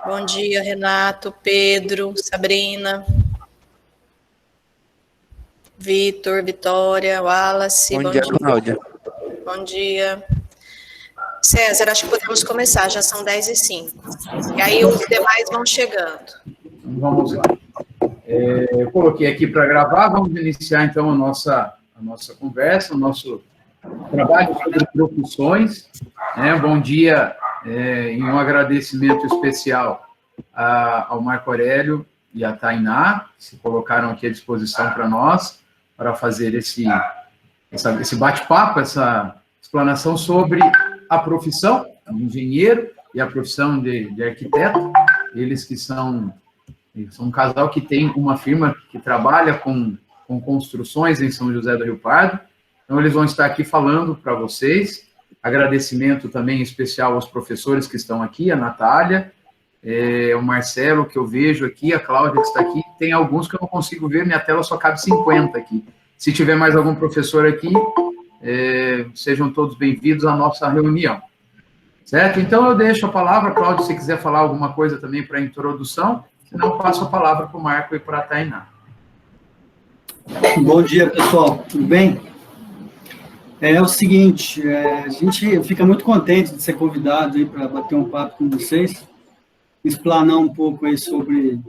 Bom dia, Renato, Pedro, Sabrina, Vitor, Vitória, Wallace, Bom dia, Cláudia. Bom dia. César, acho que podemos começar, já são 10h05. E aí os demais vão chegando. Vamos lá. Eu coloquei aqui para gravar, vamos iniciar então a nossa conversa, o nosso trabalho sobre profissões. Bom dia e um agradecimento especial ao Marco Aurélio e à Tainá, que se colocaram aqui à disposição para nós, para fazer esse bate-papo, essa explanação sobre a profissão de engenheiro e a profissão de arquiteto. Eles que são um casal que tem uma firma que trabalha com construções em São José do Rio Pardo. Então, eles vão estar aqui falando para vocês. Agradecimento também especial aos professores que estão aqui, a Natália, o Marcelo, que eu vejo aqui, a Cláudia, que está aqui. Tem alguns que eu não consigo ver, minha tela só cabe 50 aqui. Se tiver mais algum professor aqui, sejam todos bem-vindos à nossa reunião. Certo? Então, eu deixo a palavra, Cláudia, se quiser falar alguma coisa também para a introdução, senão eu passo a palavra para o Marco e para a Tainá. Bom dia, pessoal. Tudo bem? É o seguinte, a gente fica muito contente de ser convidado aí para bater um papo com vocês, explanar um pouco aí sobre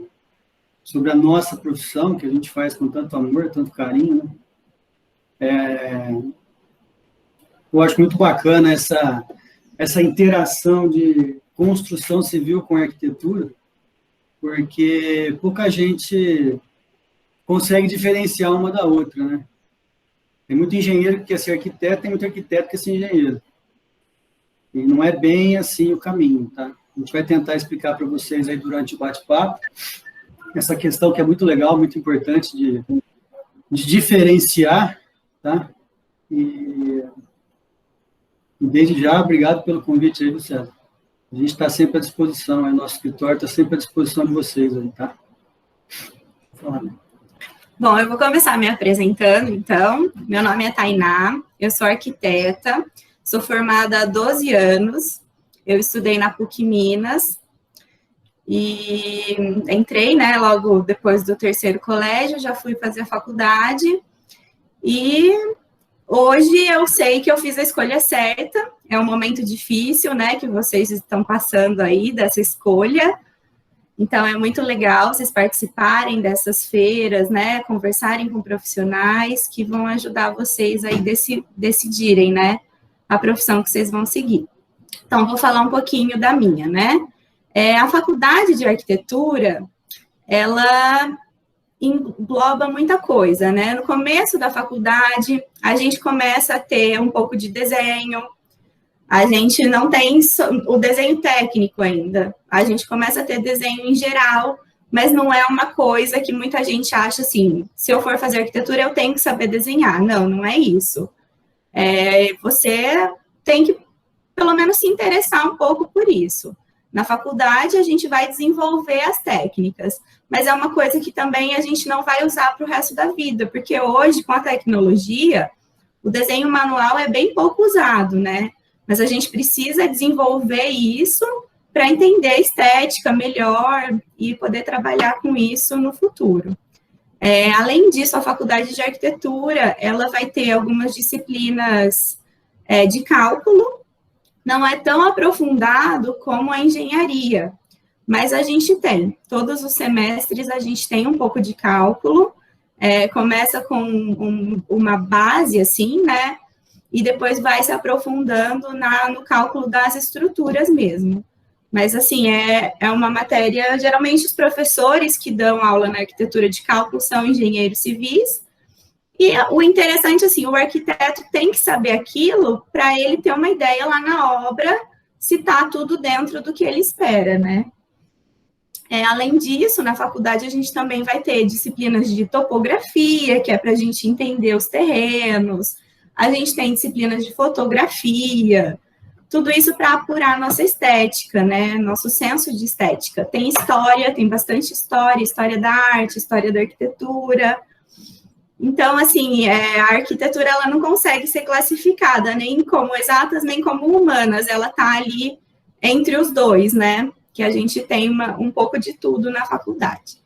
a nossa profissão, que a gente faz com tanto amor, tanto carinho, né? Eu acho muito bacana essa interação de construção civil com arquitetura, porque pouca gente consegue diferenciar uma da outra, né? Tem muito engenheiro que quer ser arquiteto, tem muito arquiteto que quer ser engenheiro. E não é bem assim o caminho, tá? A gente vai tentar explicar para vocês aí durante o bate-papo essa questão que é muito legal, muito importante de diferenciar, tá? E desde já, obrigado pelo convite aí, César. A gente está sempre à disposição, aí, nosso escritório está sempre à disposição de vocês aí, tá? Bom, eu vou começar me apresentando, então. Meu nome é Tainá, eu sou arquiteta, sou formada há 12 anos, eu estudei na PUC Minas e entrei, né, logo depois do terceiro colégio, já fui fazer a faculdade e hoje eu sei que eu fiz a escolha certa. É um momento difícil, né, que vocês estão passando aí dessa escolha. Então, é muito legal vocês participarem dessas feiras, né, conversarem com profissionais que vão ajudar vocês aí decidirem, né, a profissão que vocês vão seguir. Então, vou falar um pouquinho da minha, né. A faculdade de arquitetura, ela engloba muita coisa, né. No começo da faculdade, a gente começa a ter um pouco de desenho. A gente não tem o desenho técnico ainda. A gente começa a ter desenho em geral, mas não é uma coisa que muita gente acha assim, se eu for fazer arquitetura, eu tenho que saber desenhar. Não, não é isso. Você tem que, pelo menos, se interessar um pouco por isso. Na faculdade, a gente vai desenvolver as técnicas, mas é uma coisa que também a gente não vai usar para o resto da vida, porque hoje, com a tecnologia, o desenho manual é bem pouco usado, né? Mas a gente precisa desenvolver isso para entender a estética melhor e poder trabalhar com isso no futuro. Além disso, a faculdade de arquitetura, ela vai ter algumas disciplinas de cálculo, não é tão aprofundado como a engenharia, mas a gente tem, todos os semestres a gente tem um pouco de cálculo, começa com uma base, assim, né? E depois vai se aprofundando no cálculo das estruturas mesmo. Mas, assim, é uma matéria... Geralmente, os professores que dão aula na arquitetura de cálculo são engenheiros civis. E o interessante, assim, o arquiteto tem que saber aquilo para ele ter uma ideia lá na obra se está tudo dentro do que ele espera, né? Além disso, na faculdade, a gente também vai ter disciplinas de topografia, que é para a gente entender os terrenos. A gente tem disciplinas de fotografia, tudo isso para apurar nossa estética, né? Nosso senso de estética. Tem história, tem bastante história, história da arte, história da arquitetura. Então, assim, a arquitetura ela não consegue ser classificada nem como exatas, nem como humanas. Ela está ali entre os dois, né? que a gente tem um pouco de tudo na faculdade.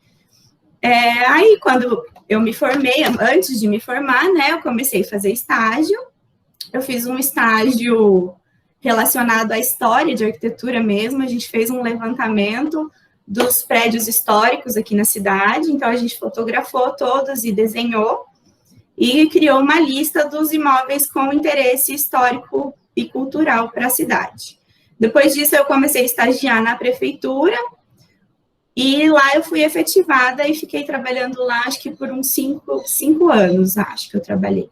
Aí, quando eu me formei, antes de me formar, né, eu comecei a fazer estágio. Eu fiz um estágio relacionado à história de arquitetura mesmo. A gente fez um levantamento dos prédios históricos aqui na cidade. Então, a gente fotografou todos e desenhou. E criou uma lista dos imóveis com interesse histórico e cultural para a cidade. Depois disso, eu comecei a estagiar na prefeitura. E lá eu fui efetivada e fiquei trabalhando lá, acho que por uns 5 anos, acho que eu trabalhei.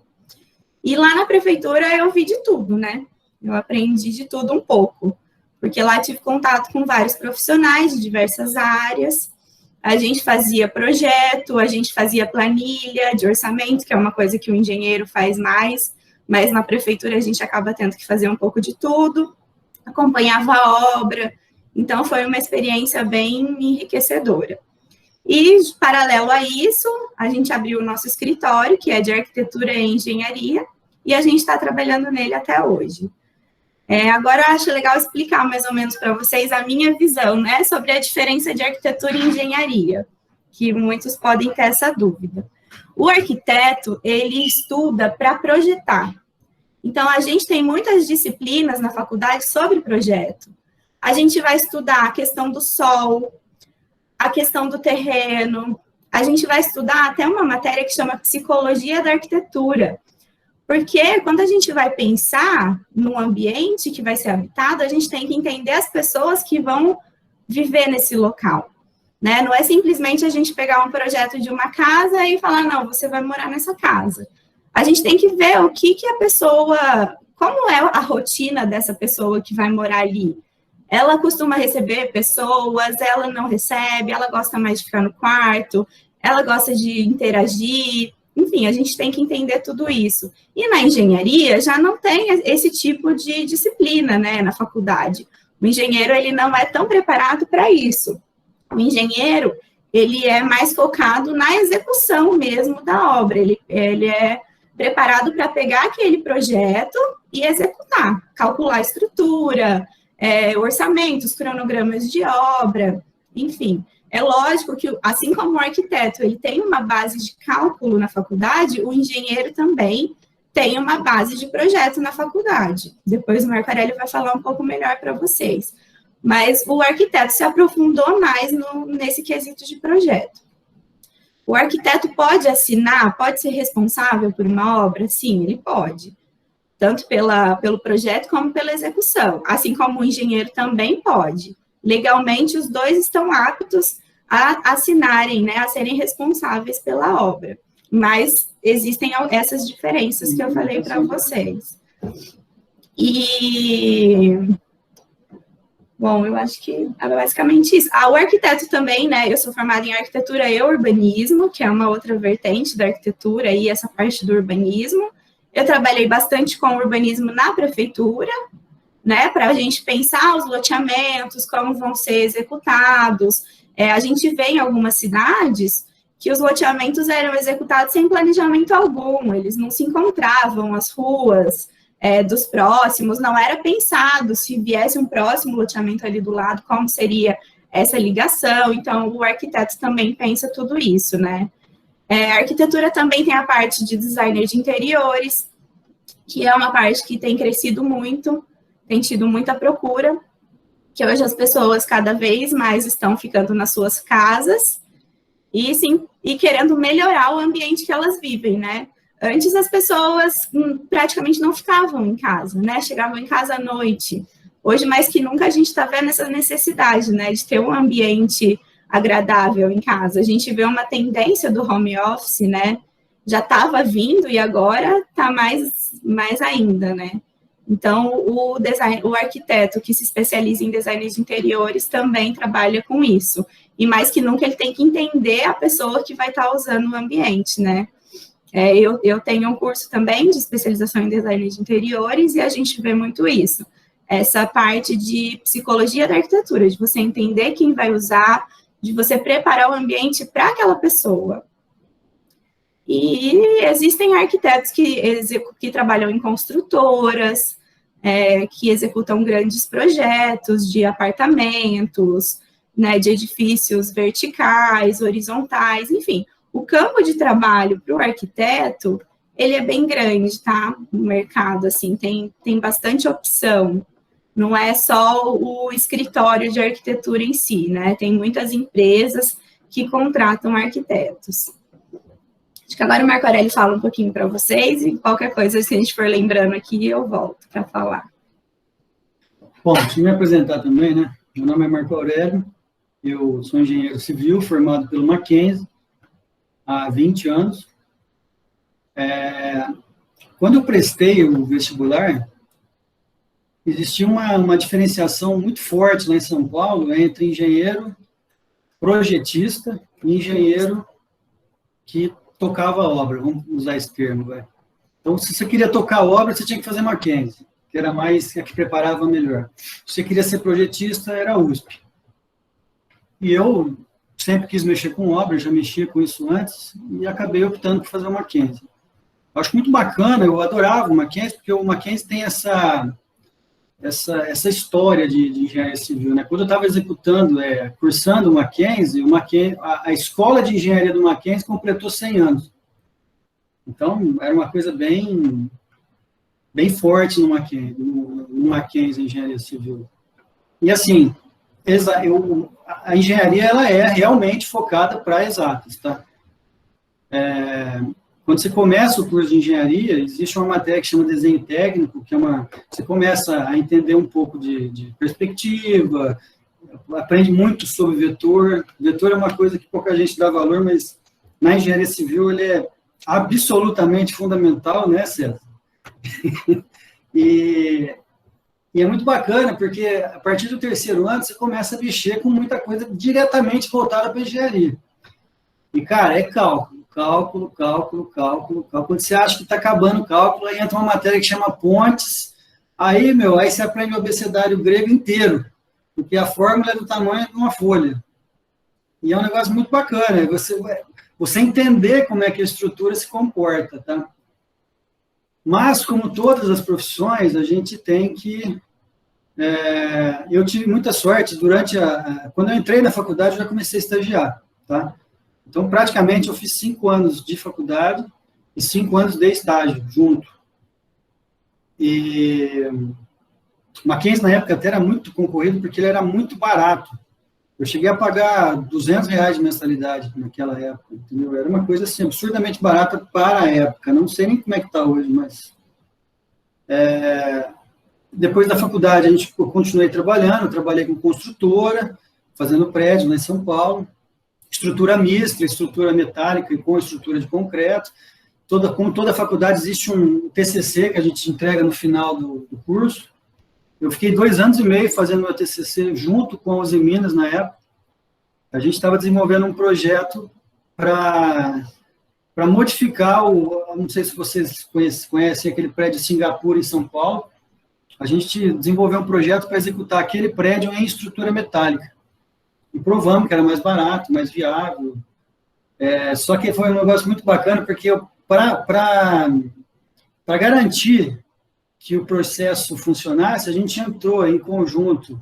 E lá na prefeitura eu vi de tudo, né? Eu aprendi de tudo um pouco, porque lá tive contato com vários profissionais de diversas áreas. A gente fazia projeto, a gente fazia planilha de orçamento, que é uma coisa que o engenheiro faz mais, mas na prefeitura a gente acaba tendo que fazer um pouco de tudo. Acompanhava a obra. Então, foi uma experiência bem enriquecedora. E, paralelo a isso, a gente abriu o nosso escritório, que é de arquitetura e engenharia, e a gente está trabalhando nele até hoje. Agora, eu acho legal explicar mais ou menos para vocês a minha visão, né, sobre a diferença de arquitetura e engenharia, que muitos podem ter essa dúvida. O arquiteto, ele estuda para projetar. Então, a gente tem muitas disciplinas na faculdade sobre projeto. A gente vai estudar a questão do sol, a questão do terreno, a gente vai estudar até uma matéria que chama Psicologia da Arquitetura, porque quando a gente vai pensar num ambiente que vai ser habitado, a gente tem que entender as pessoas que vão viver nesse local, né? Não é simplesmente a gente pegar um projeto de uma casa e falar, não, você vai morar nessa casa. A gente tem que ver o que a pessoa, como é a rotina dessa pessoa que vai morar ali. Ela costuma receber pessoas, ela não recebe, ela gosta mais de ficar no quarto, ela gosta de interagir, enfim, a gente tem que entender tudo isso. E na engenharia já não tem esse tipo de disciplina, né, na faculdade. O engenheiro, ele não é tão preparado para isso. O engenheiro, ele é mais focado na execução mesmo da obra, ele é preparado para pegar aquele projeto e executar, calcular a estrutura, orçamentos, cronogramas de obra, enfim. É lógico que, assim como o arquiteto ele tem uma base de cálculo na faculdade, o engenheiro também tem uma base de projeto na faculdade. Depois o Marcarelli vai falar um pouco melhor para vocês. Mas o arquiteto se aprofundou mais nesse quesito de projeto. O arquiteto pode assinar, pode ser responsável por uma obra? Sim, ele pode. Tanto pelo projeto como pela execução, assim como o engenheiro também pode. Legalmente, os dois estão aptos a assinarem, né, a serem responsáveis pela obra. Mas existem essas diferenças que eu falei para vocês. E, bom, eu acho que é basicamente isso. O arquiteto também, né, eu sou formada em arquitetura e urbanismo, que é uma outra vertente da arquitetura e essa parte do urbanismo. Eu trabalhei bastante com urbanismo na prefeitura, né, para a gente pensar os loteamentos, como vão ser executados. A gente vê em algumas cidades que os loteamentos eram executados sem planejamento algum, eles não se encontravam, as ruas dos próximos, não era pensado se viesse um próximo loteamento ali do lado, como seria essa ligação. Então, o arquiteto também pensa tudo isso, né? A arquitetura também tem a parte de designer de interiores, que é uma parte que tem crescido muito, tem tido muita procura, que hoje as pessoas cada vez mais estão ficando nas suas casas e querendo melhorar o ambiente que elas vivem, né? Antes as pessoas praticamente não ficavam em casa, né? Chegavam em casa à noite. Hoje, mais que nunca, a gente está vendo essa necessidade, né? De ter um ambiente agradável em casa. A gente vê uma tendência do home office, né? Já estava vindo e agora está mais ainda, né? Então, o arquiteto que se especializa em design de interiores também trabalha com isso. E mais que nunca, ele tem que entender a pessoa que vai estar usando o ambiente, né? Eu tenho um curso também de especialização em design de interiores e a gente vê muito isso. Essa parte de psicologia da arquitetura, de você entender quem vai usar, de você preparar o ambiente para aquela pessoa. E existem arquitetos que trabalham em construtoras, que executam grandes projetos de apartamentos, né, de edifícios verticais, horizontais, enfim. O campo de trabalho para o arquiteto, ele é bem grande, tá? No mercado, assim, tem bastante opção. Não é só o escritório de arquitetura em si, né? Tem muitas empresas que contratam arquitetos. Acho que agora o Marco Aurélio fala um pouquinho para vocês e qualquer coisa, se a gente for lembrando aqui, eu volto para falar. Bom, deixa eu me apresentar também, né? Meu nome é Marco Aurélio, eu sou engenheiro civil, formado pelo Mackenzie há 20 anos. Quando eu prestei o vestibular, existia uma diferenciação muito forte lá em São Paulo entre engenheiro projetista e engenheiro que tocava a obra, vamos usar esse termo, vai. Então, se você queria tocar a obra, você tinha que fazer Mackenzie, que era a que preparava melhor. Se você queria ser projetista, era a USP. E eu sempre quis mexer com obra, já mexia com isso antes, e acabei optando por fazer o Mackenzie. Eu acho muito bacana, eu adorava o Mackenzie, porque o Mackenzie tem essa história de engenharia civil, né? Quando eu estava executando, cursando o Mackenzie, a escola de engenharia do Mackenzie completou 100 anos. Então, era uma coisa bem forte no Mackenzie, engenharia civil. E, assim, a engenharia, ela é realmente focada para exatas, tá? Quando você começa o curso de engenharia, existe uma matéria que chama desenho técnico, que você começa a entender um pouco de perspectiva, aprende muito sobre vetor. Vetor é uma coisa que pouca gente dá valor, mas na engenharia civil ele é absolutamente fundamental, né, César? E é muito bacana, porque a partir do terceiro ano você começa a mexer com muita coisa diretamente voltada para a engenharia. E, cara, é cálculo. Quando você acha que está acabando o cálculo, aí entra uma matéria que chama pontes, aí você aprende o abecedário grego inteiro, porque a fórmula é do tamanho de uma folha. E é um negócio muito bacana, você entender como é que a estrutura se comporta, tá? Mas, como todas as profissões, a gente tem que... eu tive muita sorte, quando eu entrei na faculdade, eu já comecei a estagiar, tá? Então, praticamente, eu fiz 5 anos de faculdade e 5 anos de estágio, junto. E o Mackenzie, na época, até era muito concorrido, porque ele era muito barato. Eu cheguei a pagar R$200 de mensalidade naquela época, entendeu? Era uma coisa, assim, absurdamente barata para a época. Não sei nem como é que está hoje, mas... Depois da faculdade, eu continuei trabalhando, trabalhei com construtora, fazendo prédio lá em São Paulo, estrutura mista, estrutura metálica e com estrutura de concreto. Como toda faculdade, existe um TCC que a gente entrega no final do curso. Eu fiquei 2 anos e meio fazendo meu TCC junto com a Uzi Minas na época. A gente estava desenvolvendo um projeto para modificar não sei se vocês conhecem aquele prédio de Singapura em São Paulo. A gente desenvolveu um projeto para executar aquele prédio em estrutura metálica. E provamos que era mais barato, mais viável. Só que foi um negócio muito bacana, porque para garantir que o processo funcionasse, a gente entrou em conjunto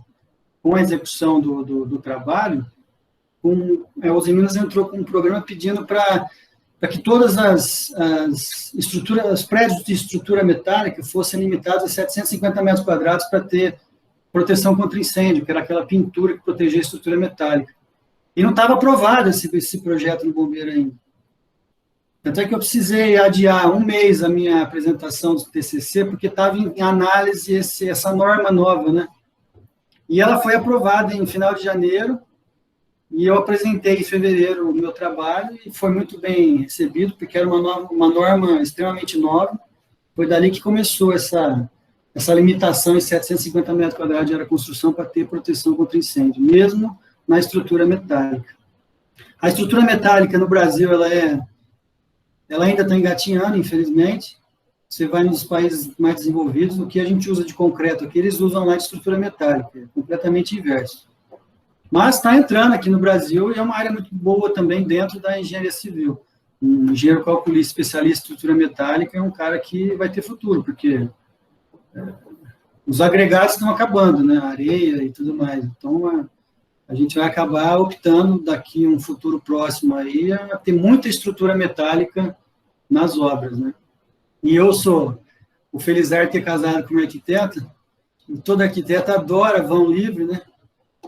com a execução do trabalho, os Minas entrou com um programa pedindo para que todas os prédios de estrutura metálica fossem limitados a 750 metros quadrados para ter proteção contra incêndio, que era aquela pintura que protegia a estrutura metálica. E não estava aprovado esse projeto no Bombeiro ainda. Tanto é que eu precisei adiar 1 mês a minha apresentação do TCC, porque estava em análise essa norma nova, né? E ela foi aprovada em final de janeiro, e eu apresentei em fevereiro o meu trabalho, e foi muito bem recebido, porque era uma norma extremamente nova. Foi dali que começou essa limitação em 750 metros quadrados de área de construção para ter proteção contra incêndio, mesmo na estrutura metálica. A estrutura metálica no Brasil, ela ainda está engatinhando, infelizmente. Você vai nos países mais desenvolvidos, o que a gente usa de concreto aqui, eles usam lá de estrutura metálica, é completamente inverso. Mas está entrando aqui no Brasil e é uma área muito boa também dentro da engenharia civil. Um engenheiro calculista especialista em estrutura metálica é um cara que vai ter futuro, porque os agregados estão acabando, né? A areia e tudo mais. Então, a gente vai acabar optando daqui um futuro próximo aí a ter muita estrutura metálica nas obras, né? E eu sou o Felizardo que é casado com uma arquiteta, e todo arquiteto adora vão livre, né?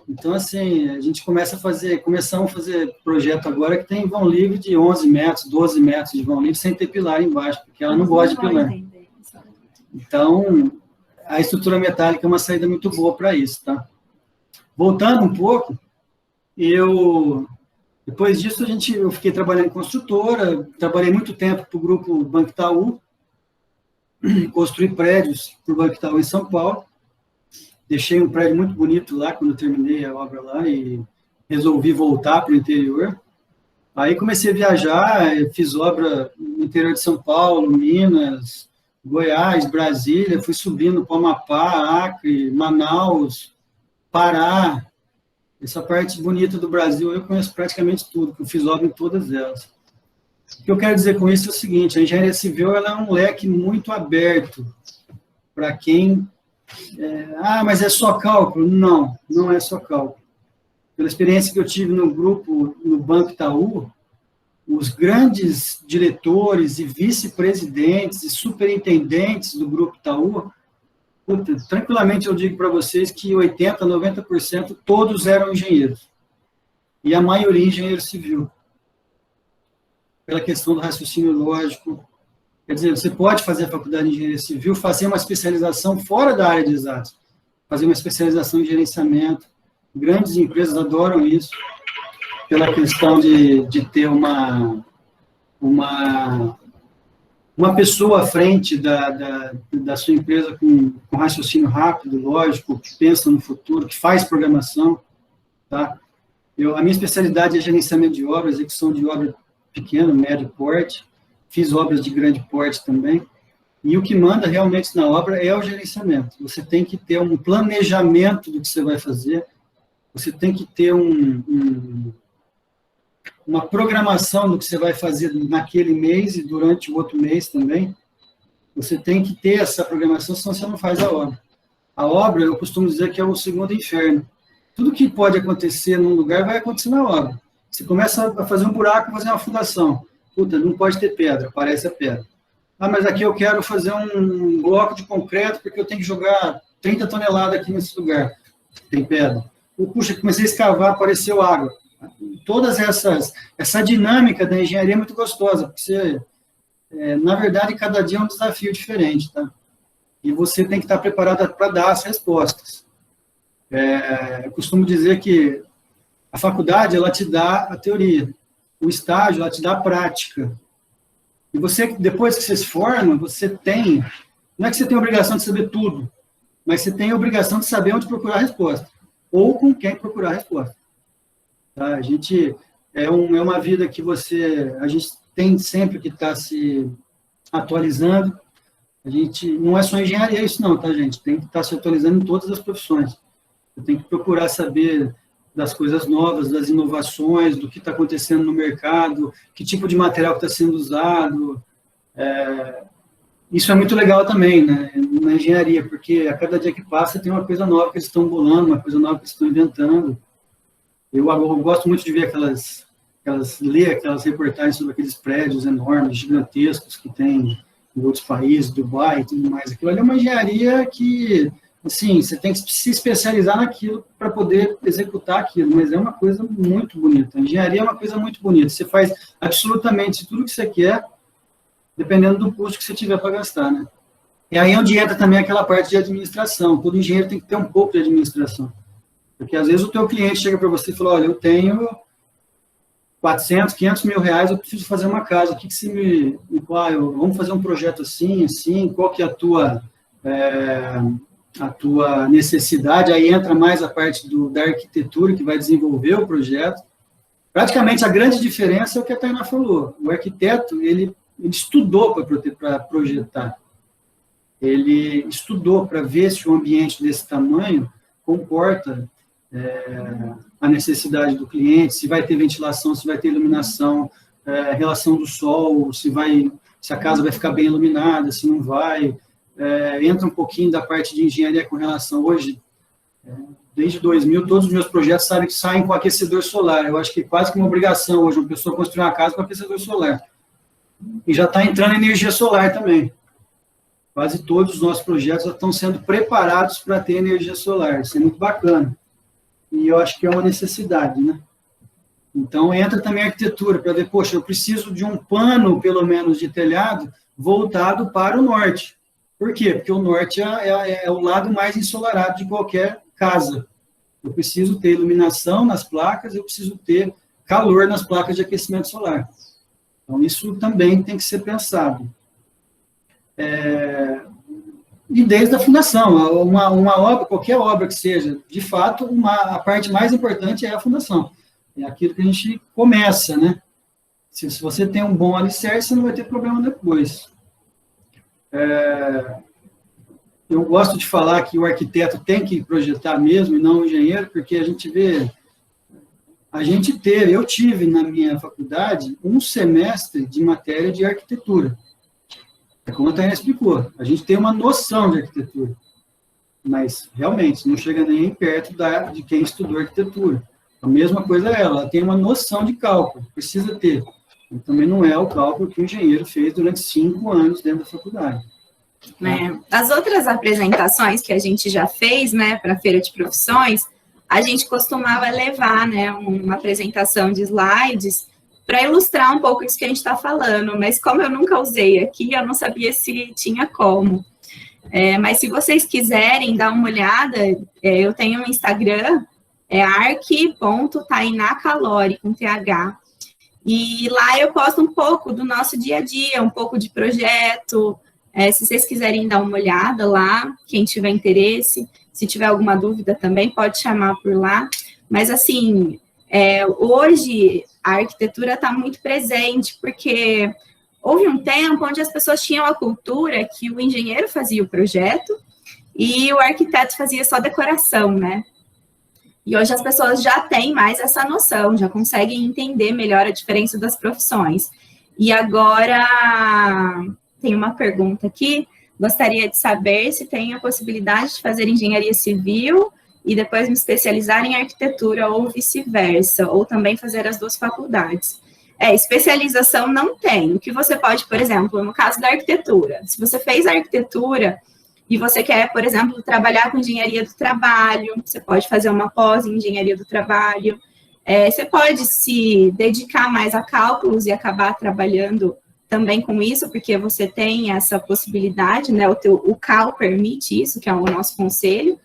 Então, assim, a gente começamos a fazer projeto agora que tem vão livre de 11 metros, 12 metros de vão livre, sem ter pilar embaixo, porque ela não gosta de pilar. Então, a estrutura metálica é uma saída muito boa para isso, tá? Voltando um pouco, depois disso, eu fiquei trabalhando em construtora, trabalhei muito tempo para o grupo Banco Itaú, construí prédios para o Banco Itaú em São Paulo, deixei um prédio muito bonito lá, quando eu terminei a obra lá, e resolvi voltar para o interior. Aí comecei a viajar, fiz obra no interior de São Paulo, Minas, Goiás, Brasília, fui subindo para Amapá, Acre, Manaus, Pará. Essa parte bonita do Brasil, eu conheço praticamente tudo, porque eu fiz obra em todas elas. O que eu quero dizer com isso é o seguinte, a engenharia civil ela é um leque muito aberto para quem... mas é só cálculo? Não, não é só cálculo. Pela experiência que eu tive no grupo, no Banco Itaú, os grandes diretores e vice-presidentes e superintendentes do Grupo Itaú, tranquilamente eu digo para vocês que 80%, 90% todos eram engenheiros. E a maioria engenheiro civil. Pela questão do raciocínio lógico. Quer dizer, você pode fazer a faculdade de engenharia civil, fazer uma especialização fora da área de exatas, fazer uma especialização em gerenciamento. Grandes empresas adoram isso, pela questão de ter uma pessoa à frente da sua empresa com raciocínio rápido, lógico, que pensa no futuro, que faz programação. Tá? A minha especialidade é gerenciamento de obras, execução de obra pequeno, médio porte, fiz obras de grande porte também, e o que manda realmente na obra é o gerenciamento. Você tem que ter um planejamento do que você vai fazer, você tem que ter uma programação do que você vai fazer naquele mês e durante o outro mês também. Você tem que ter essa programação, senão você não faz a obra. A obra, eu costumo dizer que é o segundo inferno. Tudo que pode acontecer num lugar vai acontecer na obra. Você começa a fazer um buraco, fazer uma fundação. Puta, não pode ter pedra, aparece a pedra. Mas aqui eu quero fazer um bloco de concreto porque eu tenho que jogar 30 toneladas aqui nesse lugar. Tem pedra. Puxa, comecei a escavar, apareceu água. Todas essa dinâmica da engenharia é muito gostosa, porque você, na verdade, cada dia é um desafio diferente, tá? E você tem que estar preparado para dar as respostas. Eu costumo dizer que a faculdade, ela te dá a teoria, o estágio, ela te dá a prática. E você, depois que você se forma, você tem, não é que você tem a obrigação de saber tudo, mas você tem a obrigação de saber onde procurar a resposta, ou com quem procurar a resposta. Tá? A gente, é uma vida que a gente tem sempre que estar se atualizando. A gente, não é só engenharia isso não, tá, gente? Tem que estar se atualizando em todas as profissões. Você tem que procurar saber das coisas novas, das inovações, do que está acontecendo no mercado, que tipo de material está sendo usado. Isso é muito legal também, né, na engenharia, porque a cada dia que passa tem uma coisa nova que eles estão bolando, uma coisa nova que eles estão inventando. Eu gosto muito de ver ler aquelas reportagens sobre aqueles prédios enormes, gigantescos que tem em outros países, Dubai e tudo mais. Aquilo ali é uma engenharia que, assim, você tem que se especializar naquilo para poder executar aquilo, mas é uma coisa muito bonita. A engenharia é uma coisa muito bonita. Você faz absolutamente tudo o que você quer, dependendo do custo que você tiver para gastar, né? E aí é onde entra também aquela parte de administração. Todo engenheiro tem que ter um pouco de administração. Porque às vezes o teu cliente chega para você e fala, olha, eu tenho 400, 500 mil reais, eu preciso fazer uma casa, o que você me... Vamos fazer um projeto assim, qual que é a tua necessidade? Aí entra mais a parte da arquitetura, que vai desenvolver o projeto. Praticamente a grande diferença é o que a Tainá falou. O arquiteto, ele estudou para projetar. Ele estudou para ver se um ambiente desse tamanho comporta a necessidade do cliente, se vai ter ventilação, se vai ter iluminação, relação do sol, se a casa vai ficar bem iluminada, se não vai. entra um pouquinho da parte de engenharia com relação hoje, desde 2000, todos os meus projetos saem com aquecedor solar. Eu acho que quase que uma obrigação hoje uma pessoa construir uma casa com aquecedor solar. E já está entrando energia solar também. Quase todos os nossos projetos já estão sendo preparados para ter energia solar. Isso é muito bacana. E eu acho que é uma necessidade, né? Então, entra também a arquitetura, para ver, poxa, eu preciso de um pano, pelo menos, de telhado, voltado para o norte. Por quê? Porque o norte é o lado mais ensolarado de qualquer casa. Eu preciso ter iluminação nas placas, eu preciso ter calor nas placas de aquecimento solar. Então, isso também tem que ser pensado. E desde a fundação, uma obra, qualquer obra que seja, de fato, a parte mais importante é a fundação. É aquilo que a gente começa, né? Se você tem um bom alicerce, você não vai ter problema depois. Eu gosto de falar que o arquiteto tem que projetar mesmo, e não o engenheiro, porque a gente vê... eu tive na minha faculdade um semestre de matéria de arquitetura. Como a Tânia explicou, a gente tem uma noção de arquitetura, mas realmente não chega nem perto de quem estudou arquitetura. A mesma coisa ela tem uma noção de cálculo, precisa ter. E também não é o cálculo que o engenheiro fez durante 5 anos dentro da faculdade. As outras apresentações que a gente já fez, né, para a Feira de Profissões, a gente costumava levar, né, uma apresentação de slides para ilustrar um pouco isso que a gente está falando, mas como eu nunca usei aqui, eu não sabia se tinha como. Mas se vocês quiserem dar uma olhada, eu tenho um Instagram, arc.tainacalori, com TH, e lá eu posto um pouco do nosso dia a dia, um pouco de projeto. Se vocês quiserem dar uma olhada lá, quem tiver interesse, se tiver alguma dúvida também, pode chamar por lá. Mas, assim, hoje a arquitetura está muito presente, porque houve um tempo onde as pessoas tinham a cultura que o engenheiro fazia o projeto e o arquiteto fazia só decoração, né? E hoje as pessoas já têm mais essa noção, já conseguem entender melhor a diferença das profissões. E agora... Tem uma pergunta aqui, gostaria de saber se tem a possibilidade de fazer engenharia civil e depois me especializar em arquitetura ou vice-versa, ou também fazer as 2 faculdades. Especialização não tem. O que você pode, por exemplo, no caso da arquitetura, se você fez arquitetura e você quer, por exemplo, trabalhar com engenharia do trabalho, você pode fazer uma pós em engenharia do trabalho, você pode se dedicar mais a cálculos e acabar trabalhando também com isso, porque você tem essa possibilidade, né, o CAL permite isso, que é o nosso conselho,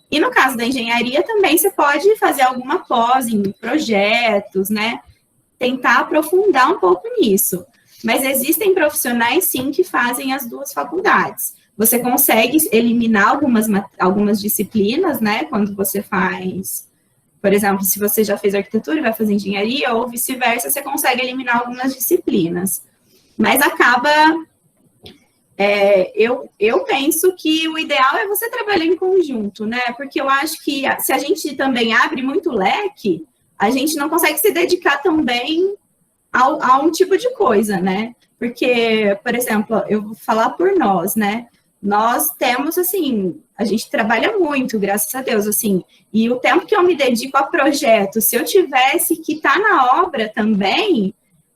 e no caso da engenharia também você pode fazer alguma pós em projetos, né, tentar aprofundar um pouco nisso, mas existem profissionais sim que fazem as 2 faculdades, você consegue eliminar algumas disciplinas, né, quando você faz, por exemplo, se você já fez arquitetura e vai fazer engenharia, ou vice-versa, você consegue eliminar algumas disciplinas. Mas acaba, eu penso que o ideal é você trabalhar em conjunto, né? Porque eu acho que se a gente também abre muito leque, a gente não consegue se dedicar também a um tipo de coisa, né? Porque, por exemplo, eu vou falar por nós, né? Nós temos, assim, a gente trabalha muito, graças a Deus, assim, e o tempo que eu me dedico a projeto, se eu tivesse que estar na obra também...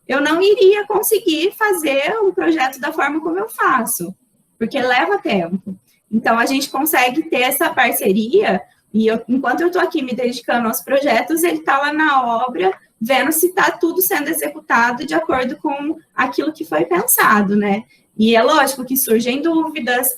eu não iria conseguir fazer um projeto da forma como eu faço, porque leva tempo. Então, a gente consegue ter essa parceria, e enquanto eu estou aqui me dedicando aos projetos, ele está lá na obra, vendo se está tudo sendo executado de acordo com aquilo que foi pensado, né? E é lógico que surgem dúvidas,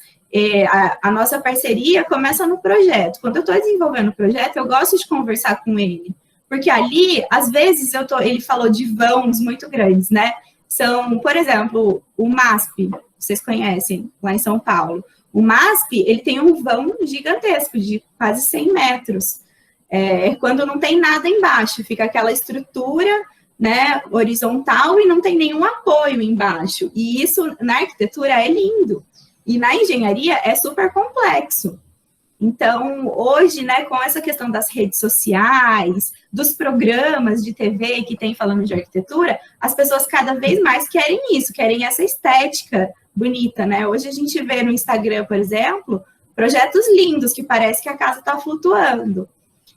a nossa parceria começa no projeto. Quando eu estou desenvolvendo o projeto, eu gosto de conversar com ele, porque ali, às vezes, ele falou de vãos muito grandes, né? São, por exemplo, o MASP, vocês conhecem, lá em São Paulo. O MASP, ele tem um vão gigantesco, de quase 100 metros. Quando não tem nada embaixo, fica aquela estrutura, né, horizontal e não tem nenhum apoio embaixo. E isso, na arquitetura, é lindo. E na engenharia, é super complexo. Então, hoje, né, com essa questão das redes sociais, dos programas de TV que tem falando de arquitetura, as pessoas cada vez mais querem isso, querem essa estética bonita, né? Hoje a gente vê no Instagram, por exemplo, projetos lindos que parece que a casa está flutuando.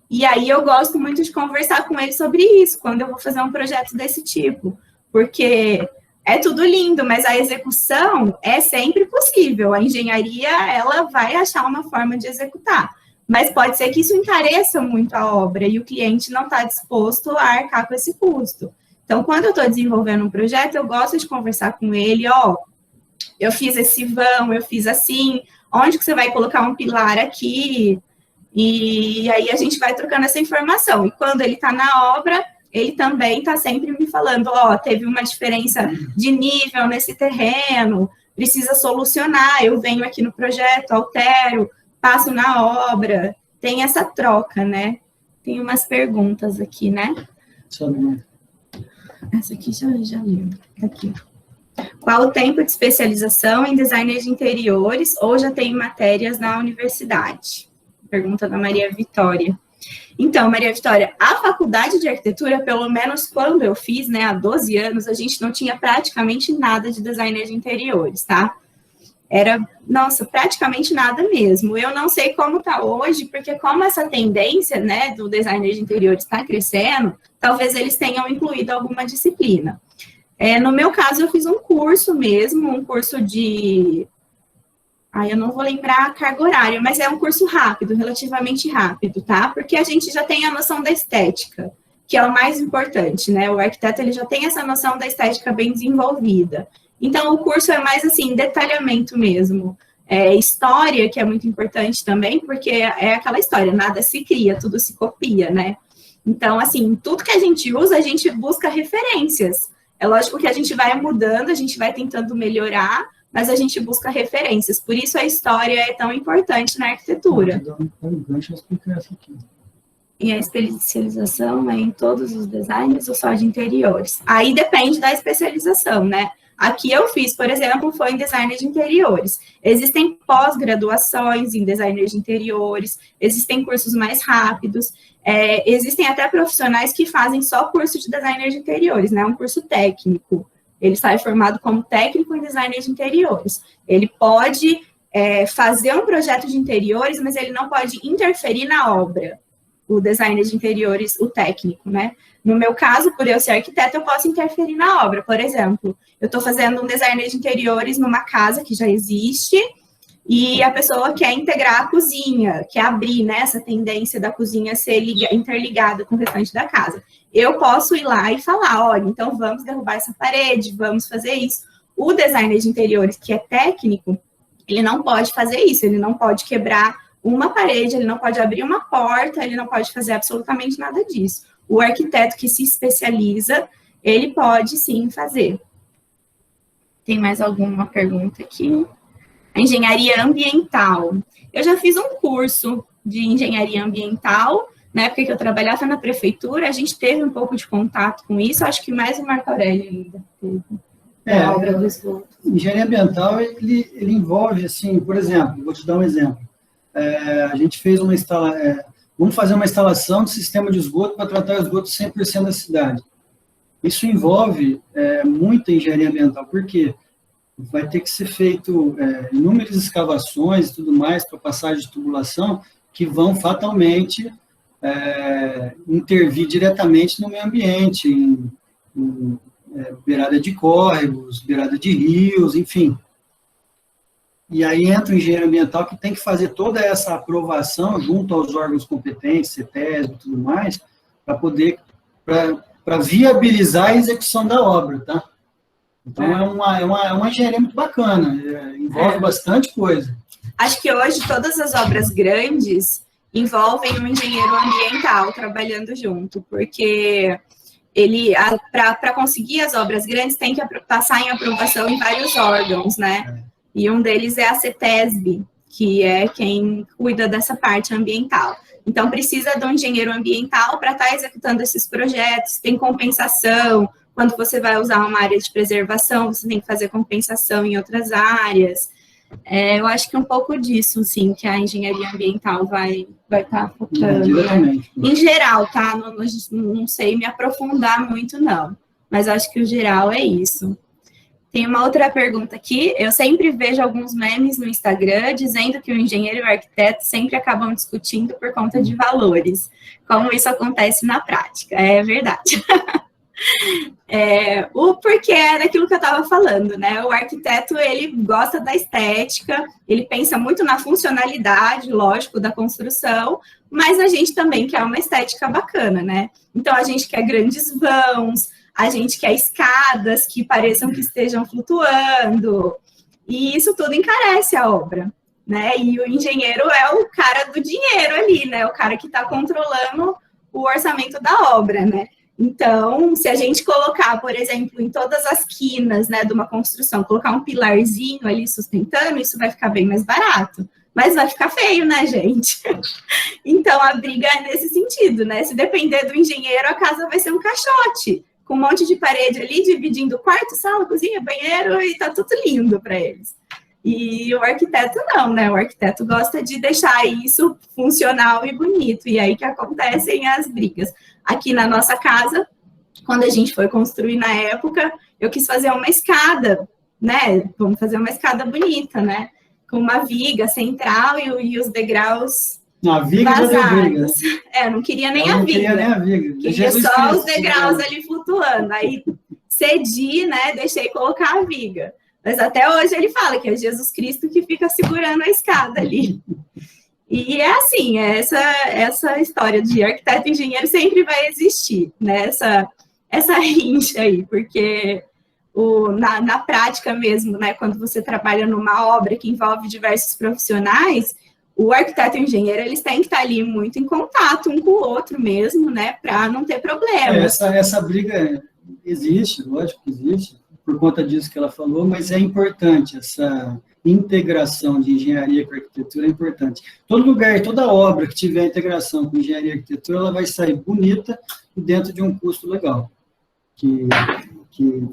E aí eu gosto muito de conversar com ele sobre isso, quando eu vou fazer um projeto desse tipo, porque é tudo lindo, mas a execução é sempre possível. A engenharia, ela vai achar uma forma de executar. Mas pode ser que isso encareça muito a obra e o cliente não está disposto a arcar com esse custo. Então, quando eu estou desenvolvendo um projeto, eu gosto de conversar com ele, ó, eu fiz esse vão, eu fiz assim, onde que você vai colocar um pilar aqui? E aí a gente vai trocando essa informação. E quando ele está na obra, ele também está sempre me falando, ó, teve uma diferença de nível nesse terreno, precisa solucionar, eu venho aqui no projeto, altero, passo na obra, tem essa troca, né? Tem umas perguntas aqui, né? Essa aqui já li. Aqui. Qual o tempo de especialização em designer de interiores ou já tem matérias na universidade? Pergunta da Maria Vitória. Então, Maria Vitória, a faculdade de arquitetura, pelo menos quando eu fiz, né, há 12 anos, a gente não tinha praticamente nada de designer de interiores, tá? Era, nossa, praticamente nada mesmo. Eu não sei como está hoje, porque como essa tendência, né, do designer de interiores está crescendo, talvez eles tenham incluído alguma disciplina. No meu caso, eu fiz um curso mesmo, um curso de... eu não vou lembrar a carga horária, mas é um curso rápido, relativamente rápido, tá? Porque a gente já tem a noção da estética, que é o mais importante, né? O arquiteto, ele já tem essa noção da estética bem desenvolvida. Então, o curso é mais, assim, detalhamento mesmo. História, que é muito importante também, porque é aquela história, nada se cria, tudo se copia, né? Então, assim, tudo que a gente usa, a gente busca referências. É lógico que a gente vai mudando, a gente vai tentando melhorar, mas a gente busca referências. Por isso a história é tão importante na arquitetura. E a especialização é em todos os designs ou só de interiores? Aí depende da especialização, né? Aqui eu fiz, por exemplo, foi em design de interiores. Existem pós-graduações em design de interiores, existem cursos mais rápidos, existem até profissionais que fazem só curso de designer de interiores, né? Um curso técnico. Ele sai formado como técnico em design de interiores. Ele pode fazer um projeto de interiores, mas ele não pode interferir na obra. O designer de interiores, o técnico, né? No meu caso, por eu ser arquiteta, eu posso interferir na obra. Por exemplo, eu estou fazendo um designer de interiores numa casa que já existe e a pessoa quer integrar a cozinha, quer abrir, né, essa tendência da cozinha ser interligada com o restante da casa. Eu posso ir lá e falar, olha, então vamos derrubar essa parede, vamos fazer isso. O designer de interiores, que é técnico, ele não pode fazer isso, ele não pode quebrar uma parede, ele não pode abrir uma porta, ele não pode fazer absolutamente nada disso. O arquiteto que se especializa, ele pode sim fazer. Tem mais alguma pergunta aqui? A engenharia ambiental. Eu já fiz um curso de engenharia ambiental, na época que eu trabalhava na prefeitura, a gente teve um pouco de contato com isso, acho que mais o Marco Aurélio ainda teve. A obra do esgoto. Engenharia ambiental, ele envolve, assim, por exemplo, vou te dar um exemplo. A gente fez uma instalação, vamos fazer uma instalação de sistema de esgoto para tratar o esgoto 100% da cidade. Isso envolve muita engenharia ambiental, porque vai ter que ser feito inúmeras escavações e tudo mais para passagem de tubulação que vão fatalmente intervir diretamente no meio ambiente, em beirada de córregos, beirada de rios, enfim. E aí entra o engenheiro ambiental que tem que fazer toda essa aprovação junto aos órgãos competentes, CETESB e tudo mais, para poder, para viabilizar a execução da obra, tá? Então, é uma engenharia muito bacana, envolve bastante coisa. Acho que hoje todas as obras grandes envolvem um engenheiro ambiental trabalhando junto, porque ele, para conseguir as obras grandes, tem que passar em aprovação em vários órgãos, né? E um deles é a CETESB, que é quem cuida dessa parte ambiental. Então, precisa de um engenheiro ambiental para estar executando esses projetos, tem compensação. Quando você vai usar uma área de preservação, você tem que fazer compensação em outras áreas. Eu acho que um pouco disso, sim, que a engenharia ambiental vai estar focando. Né? Em geral, tá? Não sei me aprofundar muito, não. Mas acho que o geral é isso. Tem uma outra pergunta aqui. Eu sempre vejo alguns memes no Instagram dizendo que o engenheiro e o arquiteto sempre acabam discutindo por conta de valores. Como isso acontece na prática? É verdade. O porquê é daquilo que eu estava falando, né? O arquiteto, ele gosta da estética, ele pensa muito na funcionalidade, lógico, da construção, mas a gente também quer uma estética bacana, né? Então, a gente quer grandes vãos, a gente quer escadas que pareçam que estejam flutuando, e isso tudo encarece a obra, né? E o engenheiro é o cara do dinheiro ali, né? O cara que está controlando o orçamento da obra, né? Então, se a gente colocar, por exemplo, em todas as quinas, né, de uma construção, colocar um pilarzinho ali sustentando, isso vai ficar bem mais barato. Mas vai ficar feio, né, gente? Então, a briga é nesse sentido, né? Se depender do engenheiro, a casa vai ser um caixote, com um monte de parede ali, dividindo quarto, sala, cozinha, banheiro, e tá tudo lindo para eles. E o arquiteto não, né? O arquiteto gosta de deixar isso funcional e bonito, e aí que acontecem as brigas. Aqui na nossa casa, quando a gente foi construir na época, eu quis fazer uma escada, né? Vamos fazer uma escada bonita, né? Com uma viga central e os degraus vazados. Não queria nem a viga. Queria só os degraus ali flutuando. Aí cedi, né? Deixei colocar a viga. Mas até hoje ele fala que é Jesus Cristo que fica segurando a escada ali. E é assim, essa história de arquiteto e engenheiro sempre vai existir, né? Essa rincha aí, porque na prática mesmo, né? Quando você trabalha numa obra que envolve diversos profissionais, o arquiteto e o engenheiro, eles têm que estar ali muito em contato um com o outro mesmo, né? Para não ter problemas. Essa briga existe, lógico que existe, por conta disso que ela falou, mas é importante essa integração de engenharia com arquitetura, é importante. Todo lugar, toda obra que tiver integração com engenharia e arquitetura, ela vai sair bonita e dentro de um custo legal, que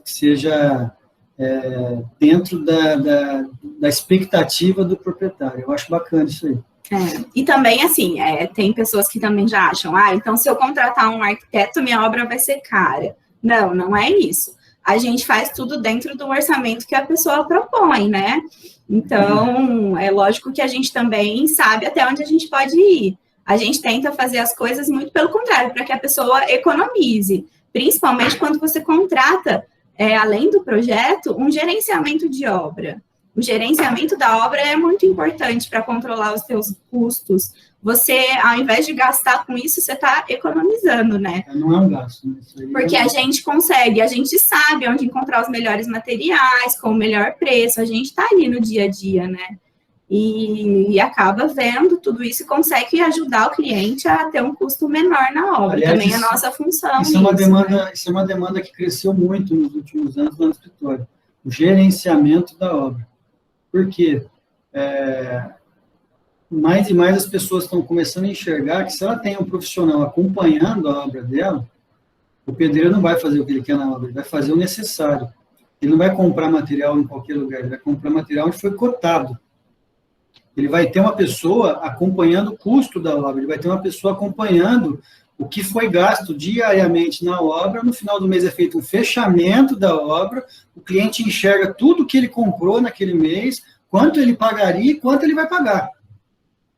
seja dentro da expectativa do proprietário. Eu acho bacana isso aí. E também, assim, tem pessoas que também já acham, então se eu contratar um arquiteto, minha obra vai ser cara. Não, não é isso. A gente faz tudo dentro do orçamento que a pessoa propõe, né? Então, é lógico que a gente também sabe até onde a gente pode ir. A gente tenta fazer as coisas muito pelo contrário, para que a pessoa economize. Principalmente quando você contrata, além do projeto, um gerenciamento de obra. O gerenciamento da obra é muito importante para controlar os seus custos. Você, ao invés de gastar com isso, você está economizando, né? Não é um gasto. Né? Porque a gente consegue, a gente sabe onde encontrar os melhores materiais, com o melhor preço, a gente está ali no dia a dia, né? E acaba vendo tudo isso e consegue ajudar o cliente a ter um custo menor na obra. Aliás, também é a nossa função. Isso é uma demanda que cresceu muito nos últimos anos lá no escritório. O gerenciamento da obra. Por quê? Mais e mais as pessoas estão começando a enxergar que se ela tem um profissional acompanhando a obra dela, o pedreiro não vai fazer o que ele quer na obra, ele vai fazer o necessário. Ele não vai comprar material em qualquer lugar, ele vai comprar material onde foi cotado. Ele vai ter uma pessoa acompanhando o custo da obra, ele vai ter uma pessoa acompanhando o que foi gasto diariamente na obra, no final do mês é feito um fechamento da obra, o cliente enxerga tudo que ele comprou naquele mês, quanto ele pagaria e quanto ele vai pagar.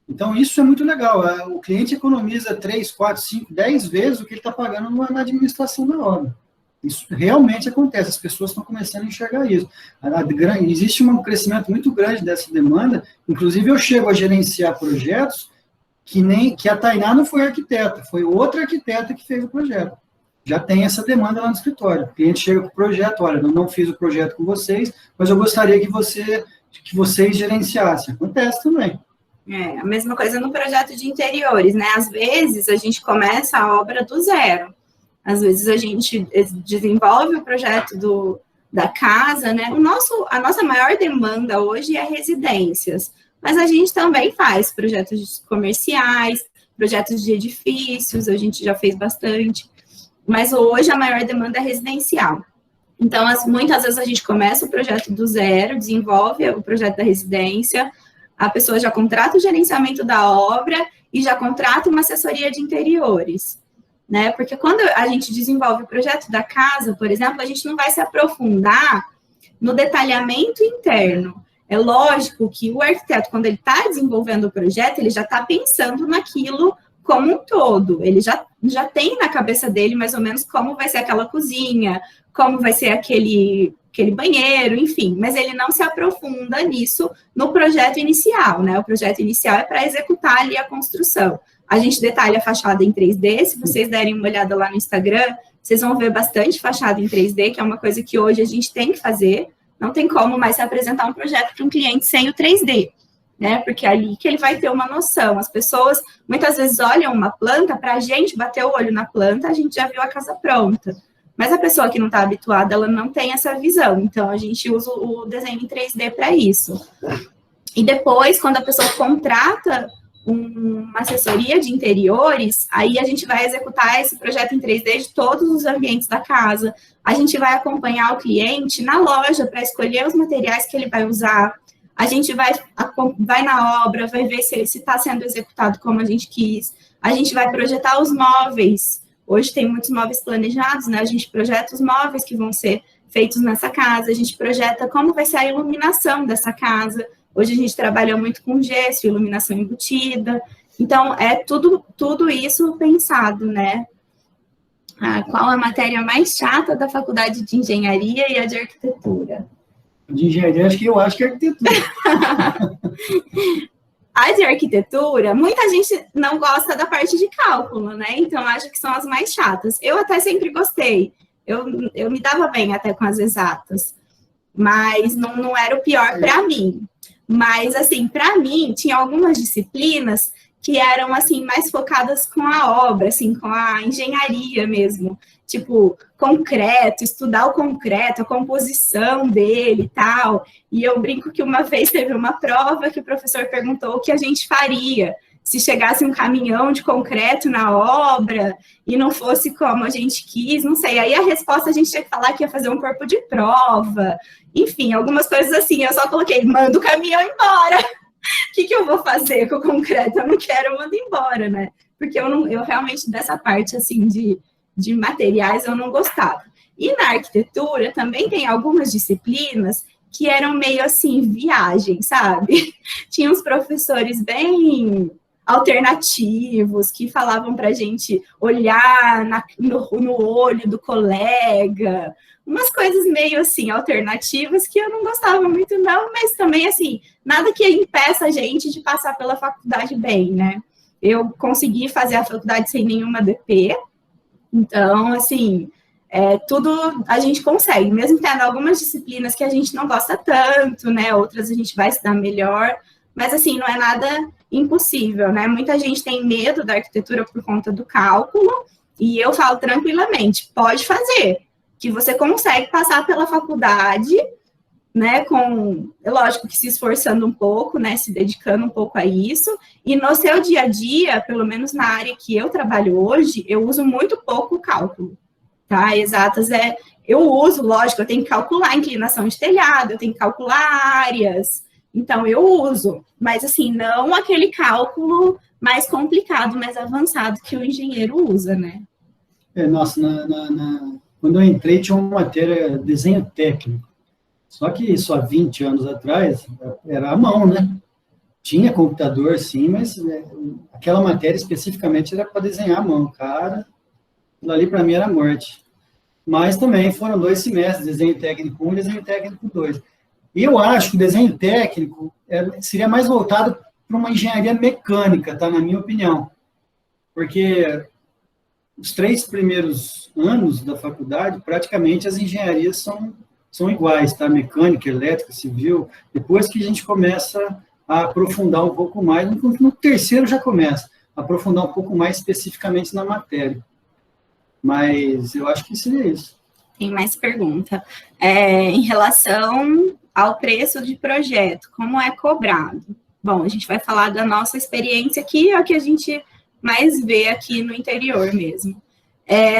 Então, isso é muito legal. O cliente economiza 3, 4, 5, 10 vezes o que ele está pagando na administração da obra. Isso realmente acontece, as pessoas estão começando a enxergar isso. Existe um crescimento muito grande dessa demanda, inclusive eu chego a gerenciar projetos que a Tainá não foi arquiteta, foi outra arquiteta que fez o projeto. Já tem essa demanda lá no escritório. O cliente chega com o projeto, olha, eu não fiz o projeto com vocês, mas eu gostaria que vocês gerenciassem. Acontece também. A mesma coisa no projeto de interiores, né? Às vezes a gente começa a obra do zero. Às vezes a gente desenvolve o projeto da casa, né? A nossa maior demanda hoje é residências, mas a gente também faz projetos comerciais, projetos de edifícios, a gente já fez bastante, mas hoje a maior demanda é residencial. Então, muitas vezes a gente começa o projeto do zero, desenvolve o projeto da residência, a pessoa já contrata o gerenciamento da obra e já contrata uma assessoria de interiores, né? Porque quando a gente desenvolve o projeto da casa, por exemplo, a gente não vai se aprofundar no detalhamento interno. É lógico que o arquiteto, quando ele está desenvolvendo o projeto, ele já está pensando naquilo como um todo. Ele já tem na cabeça dele mais ou menos como vai ser aquela cozinha, como vai ser aquele banheiro, enfim. Mas ele não se aprofunda nisso no projeto inicial, né? O projeto inicial é para executar ali a construção. A gente detalha a fachada em 3D. Se vocês derem uma olhada lá no Instagram, vocês vão ver bastante fachada em 3D, que é uma coisa que hoje a gente tem que fazer. Não tem como mais se apresentar um projeto para um cliente sem o 3D, né? Porque é ali que ele vai ter uma noção. As pessoas, muitas vezes, olham uma planta, para a gente bater o olho na planta, a gente já viu a casa pronta. Mas a pessoa que não está habituada, ela não tem essa visão. Então, a gente usa o desenho em 3D para isso. E depois, quando a pessoa contrata uma assessoria de interiores, aí a gente vai executar esse projeto em 3D de todos os ambientes da casa. A gente vai acompanhar o cliente na loja para escolher os materiais que ele vai usar. A gente vai na obra, vai ver se está sendo executado como a gente quis. A gente vai projetar os móveis. Hoje tem muitos móveis planejados, né? A gente projeta os móveis que vão ser feitos nessa casa. A gente projeta como vai ser a iluminação dessa casa. Hoje a gente trabalha muito com gesso, iluminação embutida. Então, é tudo isso pensado, né? Qual a matéria mais chata da faculdade de engenharia e a de arquitetura? De engenharia, eu acho que é arquitetura. A de arquitetura, muita gente não gosta da parte de cálculo, né? Então, acho que são as mais chatas. Eu até sempre gostei. Eu me dava bem até com as exatas. Mas não era o pior para mim. Mas, assim, para mim, tinha algumas disciplinas que eram, assim, mais focadas com a obra, assim, com a engenharia mesmo. Tipo, concreto, estudar o concreto, a composição dele e tal. E eu brinco que uma vez teve uma prova que o professor perguntou o que a gente faria se chegasse um caminhão de concreto na obra e não fosse como a gente quis, não sei. Aí a resposta a gente tinha que falar que ia fazer um corpo de prova. Enfim, algumas coisas assim. Eu só coloquei, manda o caminhão embora. O que eu vou fazer com o concreto? Eu não quero, manda embora, né? Porque eu realmente, dessa parte, assim, de materiais, eu não gostava. E na arquitetura, também tem algumas disciplinas que eram meio, assim, viagem, sabe? Tinha uns professores bem alternativos, que falavam para a gente olhar no olho do colega, umas coisas meio, assim, alternativas que eu não gostava muito, não, mas também, assim, nada que impeça a gente de passar pela faculdade bem, né? Eu consegui fazer a faculdade sem nenhuma DP, então, assim, tudo a gente consegue, mesmo tendo algumas disciplinas que a gente não gosta tanto, né? Outras a gente vai se dar melhor, mas, assim, não é nada impossível, né? Muita gente tem medo da arquitetura por conta do cálculo, e eu falo tranquilamente, pode fazer, que você consegue passar pela faculdade, né, lógico que se esforçando um pouco, né, se dedicando um pouco a isso, e no seu dia a dia, pelo menos na área que eu trabalho hoje, eu uso muito pouco cálculo, tá? Exatas eu uso, lógico, eu tenho que calcular a inclinação de telhado, eu tenho que calcular áreas, então eu uso, mas assim, não aquele cálculo mais complicado, mais avançado que o engenheiro usa, né? Nossa, quando eu entrei tinha uma matéria desenho técnico, só que só 20 anos atrás era à mão, né? Tinha computador, sim, mas aquela matéria especificamente era para desenhar à mão, cara. Aquilo ali para mim era morte. Mas também foram 2 semestres, desenho técnico 1 e desenho técnico 2. E eu acho que o desenho técnico seria mais voltado para uma engenharia mecânica, tá? Na minha opinião. Porque os 3 primeiros anos da faculdade, praticamente as engenharias são iguais, tá? Mecânica, elétrica, civil. Depois que a gente começa a aprofundar um pouco mais, no terceiro já começa a aprofundar um pouco mais especificamente na matéria. Mas eu acho que seria isso. Tem mais pergunta. Em relação ao preço de projeto, como é cobrado? Bom, a gente vai falar da nossa experiência aqui, é o que a gente mais vê aqui no interior mesmo.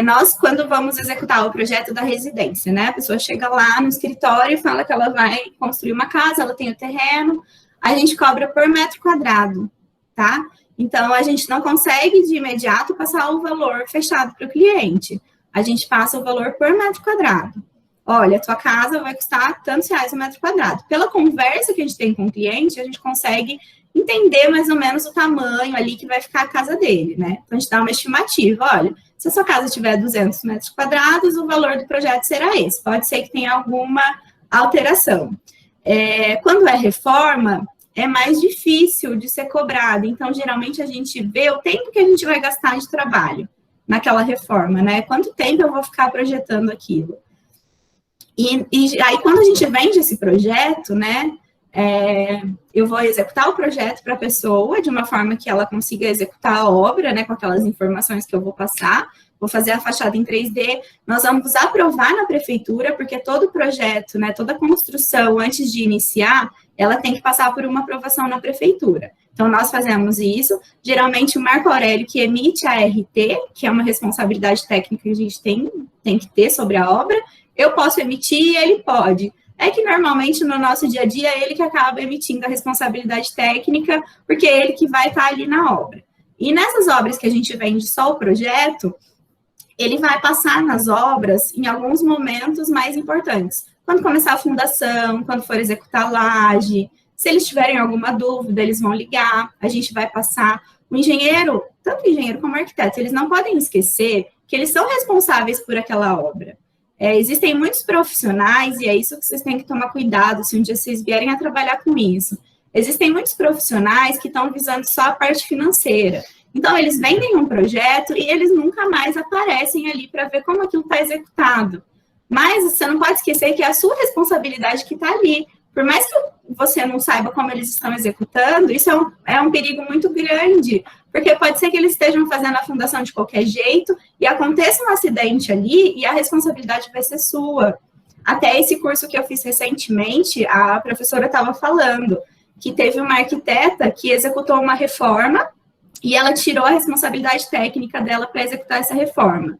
Nós, quando vamos executar o projeto da residência, né? A pessoa chega lá no escritório e fala que ela vai construir uma casa, ela tem o terreno, a gente cobra por metro quadrado, tá? Então, a gente não consegue de imediato passar o valor fechado para o cliente. A gente passa o valor por metro quadrado. olha, a tua casa vai custar tantos reais o metro quadrado. Pela conversa que a gente tem com o cliente, a gente consegue entender mais ou menos o tamanho ali que vai ficar a casa dele, né? Então, a gente dá uma estimativa, olha, se a sua casa tiver 200 metros quadrados, o valor do projeto será esse. Pode ser que tenha alguma alteração. Quando é reforma, é mais difícil de ser cobrado. Então, geralmente, a gente vê o tempo que a gente vai gastar de trabalho naquela reforma, né? Quanto tempo eu vou ficar projetando aquilo? E aí, quando a gente vende esse projeto, né? Eu vou executar o projeto para a pessoa de uma forma que ela consiga executar a obra, né, com aquelas informações que eu vou passar, vou fazer a fachada em 3D, nós vamos aprovar na prefeitura, porque todo projeto, né, toda construção, antes de iniciar, ela tem que passar por uma aprovação na prefeitura. Então, nós fazemos isso, geralmente o Marco Aurélio que emite a RT, que é uma responsabilidade técnica que a gente tem que ter sobre a obra, eu posso emitir e ele pode. É que normalmente no nosso dia a dia é ele que acaba emitindo a responsabilidade técnica, porque é ele que vai estar ali na obra. E nessas obras que a gente vende só o projeto, ele vai passar nas obras em alguns momentos mais importantes. Quando começar a fundação, quando for executar a laje, se eles tiverem alguma dúvida, eles vão ligar, a gente vai passar. O engenheiro, tanto o engenheiro como o arquiteto, eles não podem esquecer que eles são responsáveis por aquela obra. Existem muitos profissionais, e é isso que vocês têm que tomar cuidado, se um dia vocês vierem a trabalhar com isso. Existem muitos profissionais que estão visando só a parte financeira. Então, eles vendem um projeto e eles nunca mais aparecem ali para ver como aquilo está executado. Mas você não pode esquecer que é a sua responsabilidade que está ali. Por mais que você não saiba como eles estão executando, isso é um perigo muito grande, porque pode ser que eles estejam fazendo a fundação de qualquer jeito e aconteça um acidente ali e a responsabilidade vai ser sua. Até esse curso que eu fiz recentemente, a professora estava falando que teve uma arquiteta que executou uma reforma e ela tirou a responsabilidade técnica dela para executar essa reforma.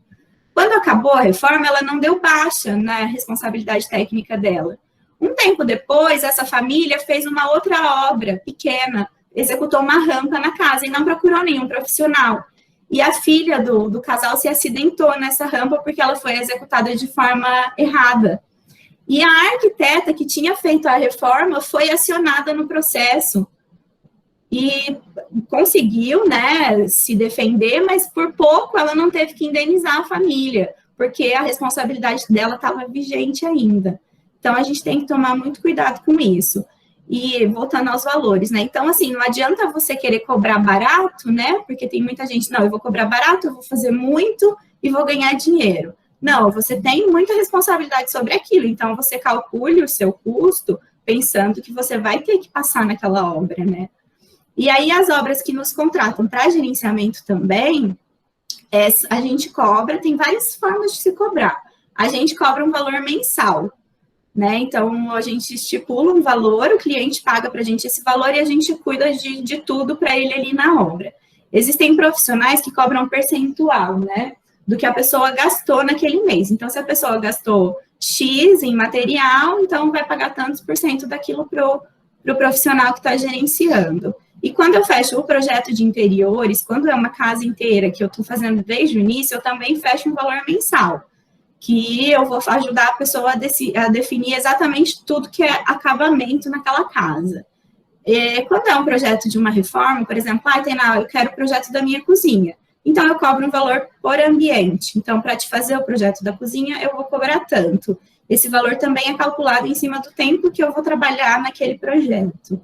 Quando acabou a reforma, ela não deu baixa na responsabilidade técnica dela. Um tempo depois, essa família fez uma outra obra pequena, executou uma rampa na casa e não procurou nenhum profissional. E a filha do casal se acidentou nessa rampa porque ela foi executada de forma errada. E a arquiteta que tinha feito a reforma foi acionada no processo e conseguiu, né, se defender, mas por pouco ela não teve que indenizar a família, porque a responsabilidade dela estava vigente ainda. Então, a gente tem que tomar muito cuidado com isso. E voltando aos valores, né? Então, assim, não adianta você querer cobrar barato, né? Porque tem muita gente, não, eu vou cobrar barato, eu vou fazer muito e vou ganhar dinheiro. Não, você tem muita responsabilidade sobre aquilo, então você calcule o seu custo pensando que você vai ter que passar naquela obra, né? E aí, as obras que nos contratam para gerenciamento também, a gente cobra, tem várias formas de se cobrar. A gente cobra um valor mensal, né? Então, a gente estipula um valor, o cliente paga para a gente esse valor e a gente cuida de tudo para ele ali na obra. Existem profissionais que cobram um percentual, né, do que a pessoa gastou naquele mês. Então, se a pessoa gastou X em material, então vai pagar tantos por cento daquilo para o profissional que está gerenciando. E quando eu fecho o projeto de interiores, quando é uma casa inteira que eu estou fazendo desde o início, eu também fecho um valor mensal, que eu vou ajudar a pessoa a definir exatamente tudo que é acabamento naquela casa. Quando é um projeto de uma reforma, por exemplo, eu quero o projeto da minha cozinha. Então, eu cobro um valor por ambiente. Então, para te fazer o projeto da cozinha, eu vou cobrar tanto. Esse valor também é calculado em cima do tempo que eu vou trabalhar naquele projeto.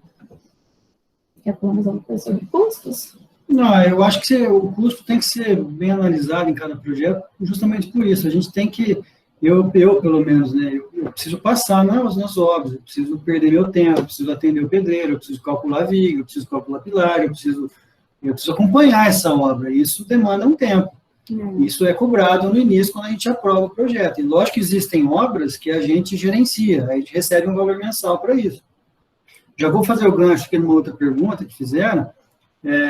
Quer falar mais alguma coisa sobre custos? Não, eu acho que o custo tem que ser bem analisado em cada projeto, justamente por isso. A gente tem que, eu pelo menos, né, eu preciso passar nas obras, eu preciso perder meu tempo, eu preciso atender o pedreiro, eu preciso calcular viga, eu preciso calcular pilar, eu preciso acompanhar essa obra. Isso demanda um tempo. Isso é cobrado no início, quando a gente aprova o projeto. E lógico que existem obras que a gente gerencia, a gente recebe um valor mensal para isso. Já vou fazer o gancho aqui numa outra pergunta que fizeram,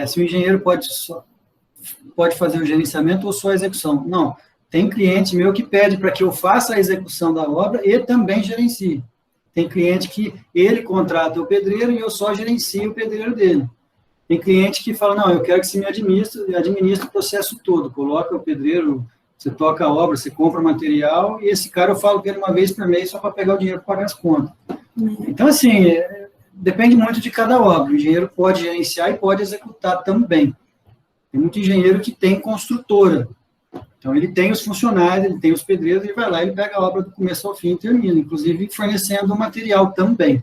se o engenheiro pode fazer o gerenciamento ou só a execução. Não, tem cliente meu que pede para que eu faça a execução da obra e também gerencie. Tem cliente que ele contrata o pedreiro e eu só gerencio o pedreiro dele. Tem cliente que fala, não, eu quero que você me administre o processo todo, coloca o pedreiro Você toca a obra, você compra o material, e esse cara eu falo com ele uma vez por mês só para pegar o dinheiro para pagar as contas. Então, assim, depende muito de cada obra. O engenheiro pode gerenciar e pode executar também. Tem muito engenheiro que tem construtora. Então, ele tem os funcionários, ele tem os pedreiros, ele vai lá, ele pega a obra do começo ao fim e termina, inclusive fornecendo o material também.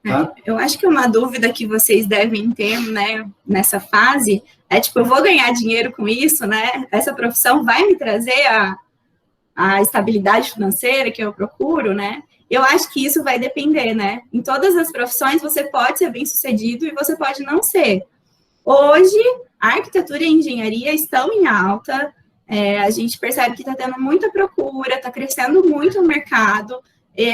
Tá? Eu acho que uma dúvida que vocês devem ter, né, nessa fase, é tipo, eu vou ganhar dinheiro com isso, né? Essa profissão vai me trazer a estabilidade financeira que eu procuro, né? Eu acho que isso vai depender, né? Em todas as profissões, você pode ser bem-sucedido e você pode não ser. Hoje, a arquitetura e a engenharia estão em alta, a gente percebe que está tendo muita procura, está crescendo muito o mercado,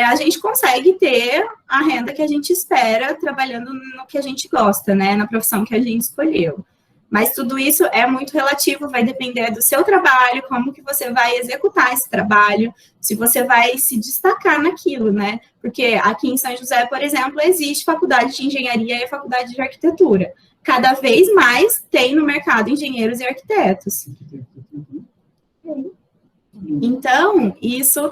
a gente consegue ter a renda que a gente espera trabalhando no que a gente gosta, né? Na profissão que a gente escolheu. Mas tudo isso é muito relativo, vai depender do seu trabalho, como que você vai executar esse trabalho, se você vai se destacar naquilo, né? Porque aqui em São José, por exemplo, existe faculdade de engenharia e faculdade de arquitetura. Cada vez mais tem no mercado engenheiros e arquitetos. Então, isso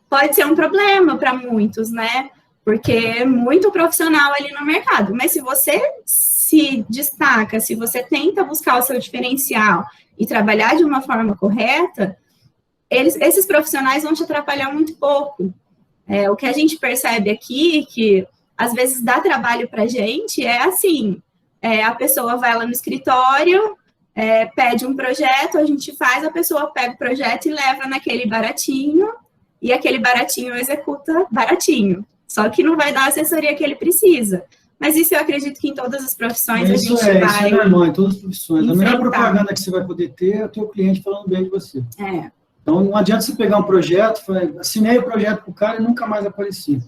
pode ser um problema para muitos, né? Porque é muito profissional ali no mercado. Mas se você se destaca, se você tenta buscar o seu diferencial e trabalhar de uma forma correta, esses profissionais vão te atrapalhar muito pouco. O que a gente percebe aqui, que às vezes dá trabalho para a gente, é assim, a pessoa vai lá no escritório, pede um projeto, a gente faz, a pessoa pega o projeto e leva naquele baratinho, e aquele baratinho executa baratinho. Só que não vai dar a assessoria que ele precisa. Mas isso eu acredito que em todas as profissões isso a gente vai... Isso é normal, em todas as profissões. Enfrentar. A melhor propaganda que você vai poder ter é o teu cliente falando bem de você. É. Então, não adianta você pegar um projeto, assinei o projeto para o cara e nunca mais apareci.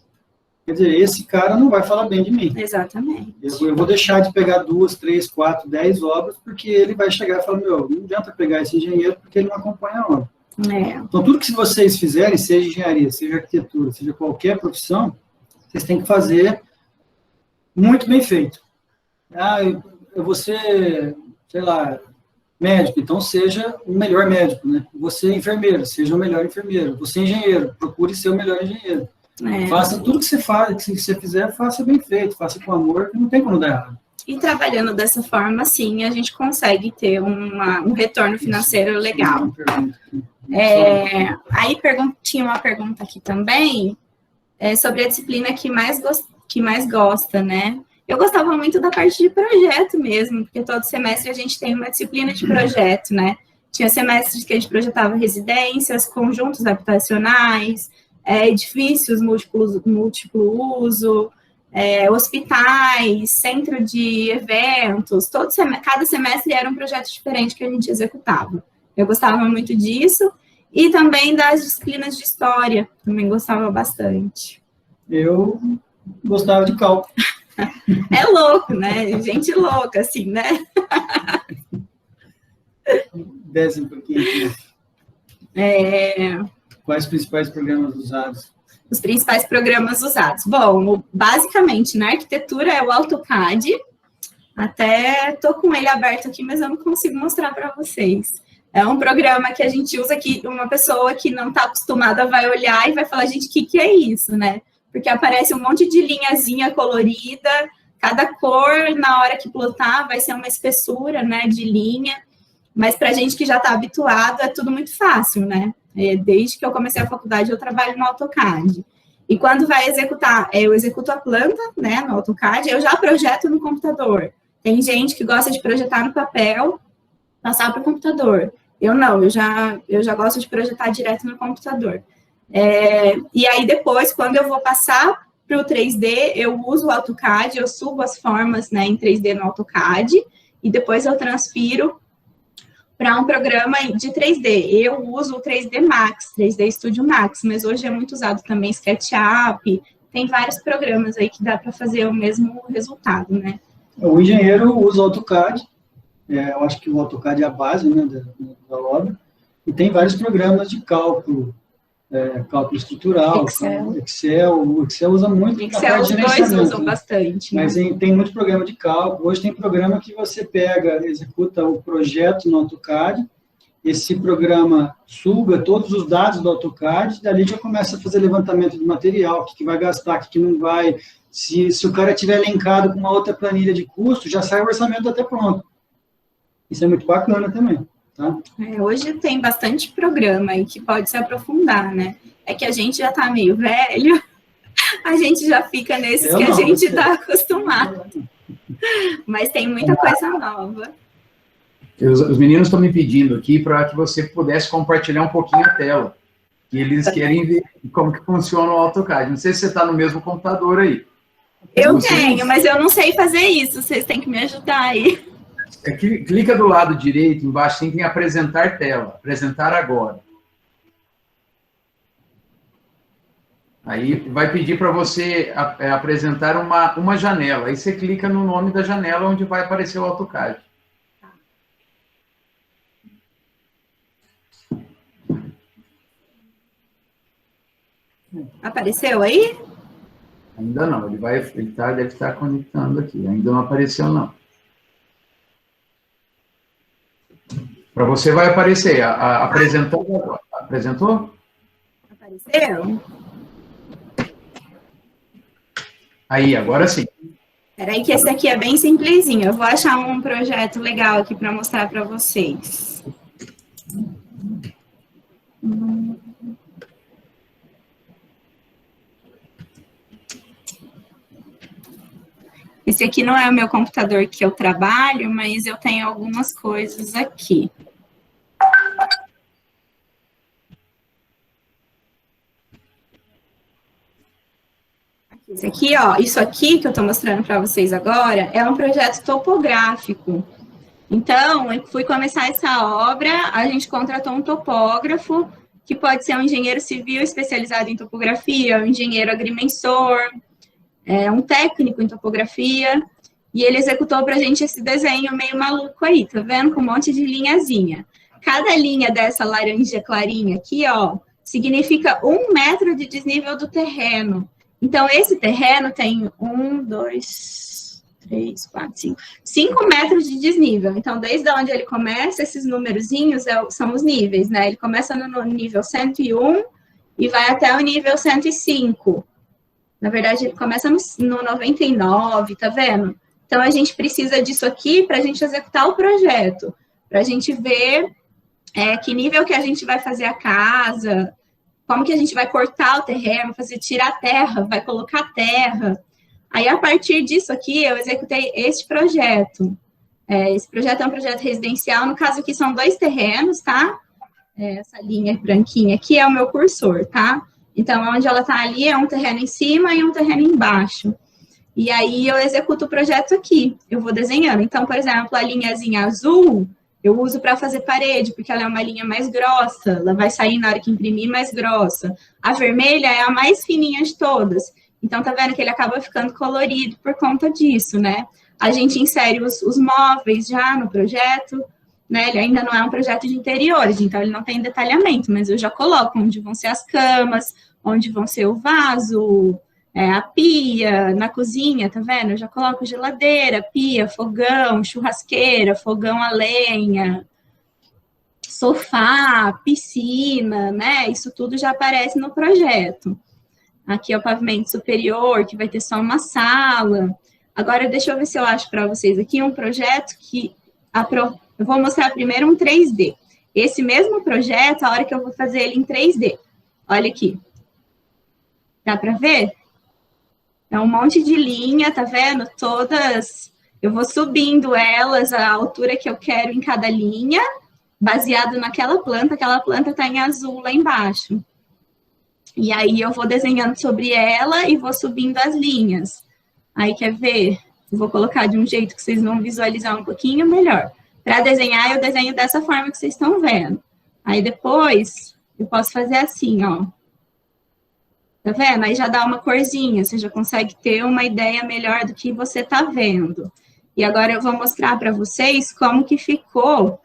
Quer dizer, esse cara não vai falar bem de mim. Exatamente. Eu vou deixar de pegar 2, 3, 4, 10 obras, porque ele vai chegar e falar, não adianta pegar esse engenheiro porque ele não acompanha a obra. Então, tudo que vocês fizerem, seja engenharia, seja arquitetura, seja qualquer profissão, vocês têm que fazer muito bem feito. Eu vou ser, sei lá, médico, então seja o melhor médico, né? Você enfermeiro, seja o melhor enfermeiro. Você engenheiro, procure ser o melhor engenheiro. Faça tudo que você faz, que você fizer, faça bem feito, faça com amor, que não tem como dar errado. E trabalhando dessa forma, sim, a gente consegue ter um retorno financeiro legal. Aí tinha uma pergunta aqui também, sobre a disciplina que mais gosta, né? Eu gostava muito da parte de projeto mesmo, porque todo semestre a gente tem uma disciplina de projeto, né? Tinha semestres que a gente projetava residências, conjuntos habitacionais, edifícios múltiplo uso, hospitais, centro de eventos, cada semestre era um projeto diferente que a gente executava. Eu gostava muito disso, e também das disciplinas de história, também gostava bastante. Eu gostava de cálculo. É louco, né? Gente louca, assim, né? Desce um pouquinho aqui. Quais os principais programas usados? Os principais programas usados. Bom, basicamente, na arquitetura é o AutoCAD. Até estou com ele aberto aqui, mas eu não consigo mostrar para vocês. É um programa que a gente usa que uma pessoa que não está acostumada vai olhar e vai falar, gente, o que é isso, né? Porque aparece um monte de linhazinha colorida, cada cor, na hora que plotar, vai ser uma espessura, né, de linha. Mas para a gente que já está habituado, é tudo muito fácil, né? Desde que eu comecei a faculdade, eu trabalho no AutoCAD. E quando vai executar, eu executo a planta, né, no AutoCAD, eu já projeto no computador. Tem gente que gosta de projetar no papel, passar para o computador. Eu não, eu já gosto de projetar direto no computador. E aí depois, quando eu vou passar para o 3D, eu uso o AutoCAD, eu subo as formas, né, em 3D no AutoCAD, e depois eu transfiro para um programa de 3D. Eu uso o 3D Max, 3D Studio Max, mas hoje é muito usado também SketchUp, tem vários programas aí que dá para fazer o mesmo resultado, né? O engenheiro usa o AutoCAD, eu acho que o AutoCAD é a base, né, da obra, e tem vários programas de cálculo, cálculo estrutural, Excel. O Excel usa muito. Excel, os dois usam bastante. Mas tem muito programa de cálculo. Hoje tem programa que você executa o projeto no AutoCAD esse programa suga todos os dados do AutoCAD, dali já começa a fazer levantamento de material, o que vai gastar, o que não vai. Se o cara tiver linkado com uma outra planilha de custo, já sai o orçamento até pronto. Isso é muito bacana também, tá? Hoje tem bastante programa aí que pode se aprofundar, né? É que a gente já está meio velho, a gente já fica nesses que a gente está acostumado. Mas tem muita coisa nova. Os meninos estão me pedindo aqui para que você pudesse compartilhar um pouquinho a tela. Que eles querem ver como que funciona o AutoCAD. Não sei se você está no mesmo computador aí. Eu tenho, mas eu não sei fazer isso. Vocês têm que me ajudar aí. Clica do lado direito, embaixo, tem apresentar tela. Apresentar agora. Aí vai pedir para você apresentar uma janela. Aí você clica no nome da janela onde vai aparecer o AutoCAD. Apareceu aí? Ainda não, ele deve estar conectando aqui. Ainda não apareceu, não. Para você vai aparecer. Apresentou agora. Apresentou? Apareceu? Aí, agora sim. Peraí que esse aqui é bem simplesinho. Eu vou achar um projeto legal aqui para mostrar para vocês. Esse aqui não é o meu computador que eu trabalho, mas eu tenho algumas coisas aqui. Esse aqui, ó, isso aqui que eu estou mostrando para vocês agora é um projeto topográfico. Então, eu fui começar essa obra, a gente contratou um topógrafo, que pode ser um engenheiro civil especializado em topografia, um engenheiro agrimensor, um técnico em topografia, e ele executou para a gente esse desenho meio maluco aí, tá vendo? Com um monte de linhazinha. Cada linha dessa laranja clarinha aqui, ó, significa 1 metro de desnível do terreno. Então, esse terreno tem 1, 2, 3, 4, 5 metros de desnível. Então, desde onde ele começa, esses numerozinhos são os níveis, né? Ele começa no nível 101 e vai até o nível 105. Na verdade, ele começa no 99, tá vendo? Então, a gente precisa disso aqui para a gente executar o projeto, para a gente ver que nível que a gente vai fazer a casa, como que a gente vai cortar o terreno, tirar a terra, vai colocar a terra. Aí, a partir disso aqui, eu executei este projeto. Esse projeto é um projeto residencial, no caso aqui são 2 terrenos, tá? Essa linha branquinha aqui é o meu cursor, tá? Então, onde ela está ali é um terreno em cima e um terreno embaixo. E aí, eu executo o projeto aqui. Eu vou desenhando. Então, por exemplo, a linhazinha azul, eu uso para fazer parede, porque ela é uma linha mais grossa. Ela vai sair na hora que imprimir mais grossa. A vermelha é a mais fininha de todas. Então, tá vendo que ele acaba ficando colorido por conta disso, né? A gente insere os móveis já no projeto, né? Ele ainda não é um projeto de interiores, então ele não tem detalhamento, mas eu já coloco onde vão ser as camas, onde vão ser o vaso, a pia, na cozinha, tá vendo? Eu já coloco geladeira, pia, fogão, churrasqueira, fogão a lenha, sofá, piscina, né? Isso tudo já aparece no projeto. Aqui é o pavimento superior, que vai ter só uma sala. Agora, deixa eu ver se eu acho para vocês aqui um projeto que... Eu vou mostrar primeiro um 3D. Esse mesmo projeto, a hora que eu vou fazer ele em 3D. Olha aqui. Dá para ver? É um monte de linha, tá vendo? Todas... Eu vou subindo elas, a altura que eu quero em cada linha, baseado naquela planta. Aquela planta está em azul lá embaixo. E aí, eu vou desenhando sobre ela e vou subindo as linhas. Aí, quer ver? Eu vou colocar de um jeito que vocês vão visualizar um pouquinho melhor. Para desenhar, eu desenho dessa forma que vocês estão vendo. Aí, depois, eu posso fazer assim, ó. Tá vendo? Aí já dá uma corzinha, você já consegue ter uma ideia melhor do que você tá vendo. E agora eu vou mostrar para vocês como que ficou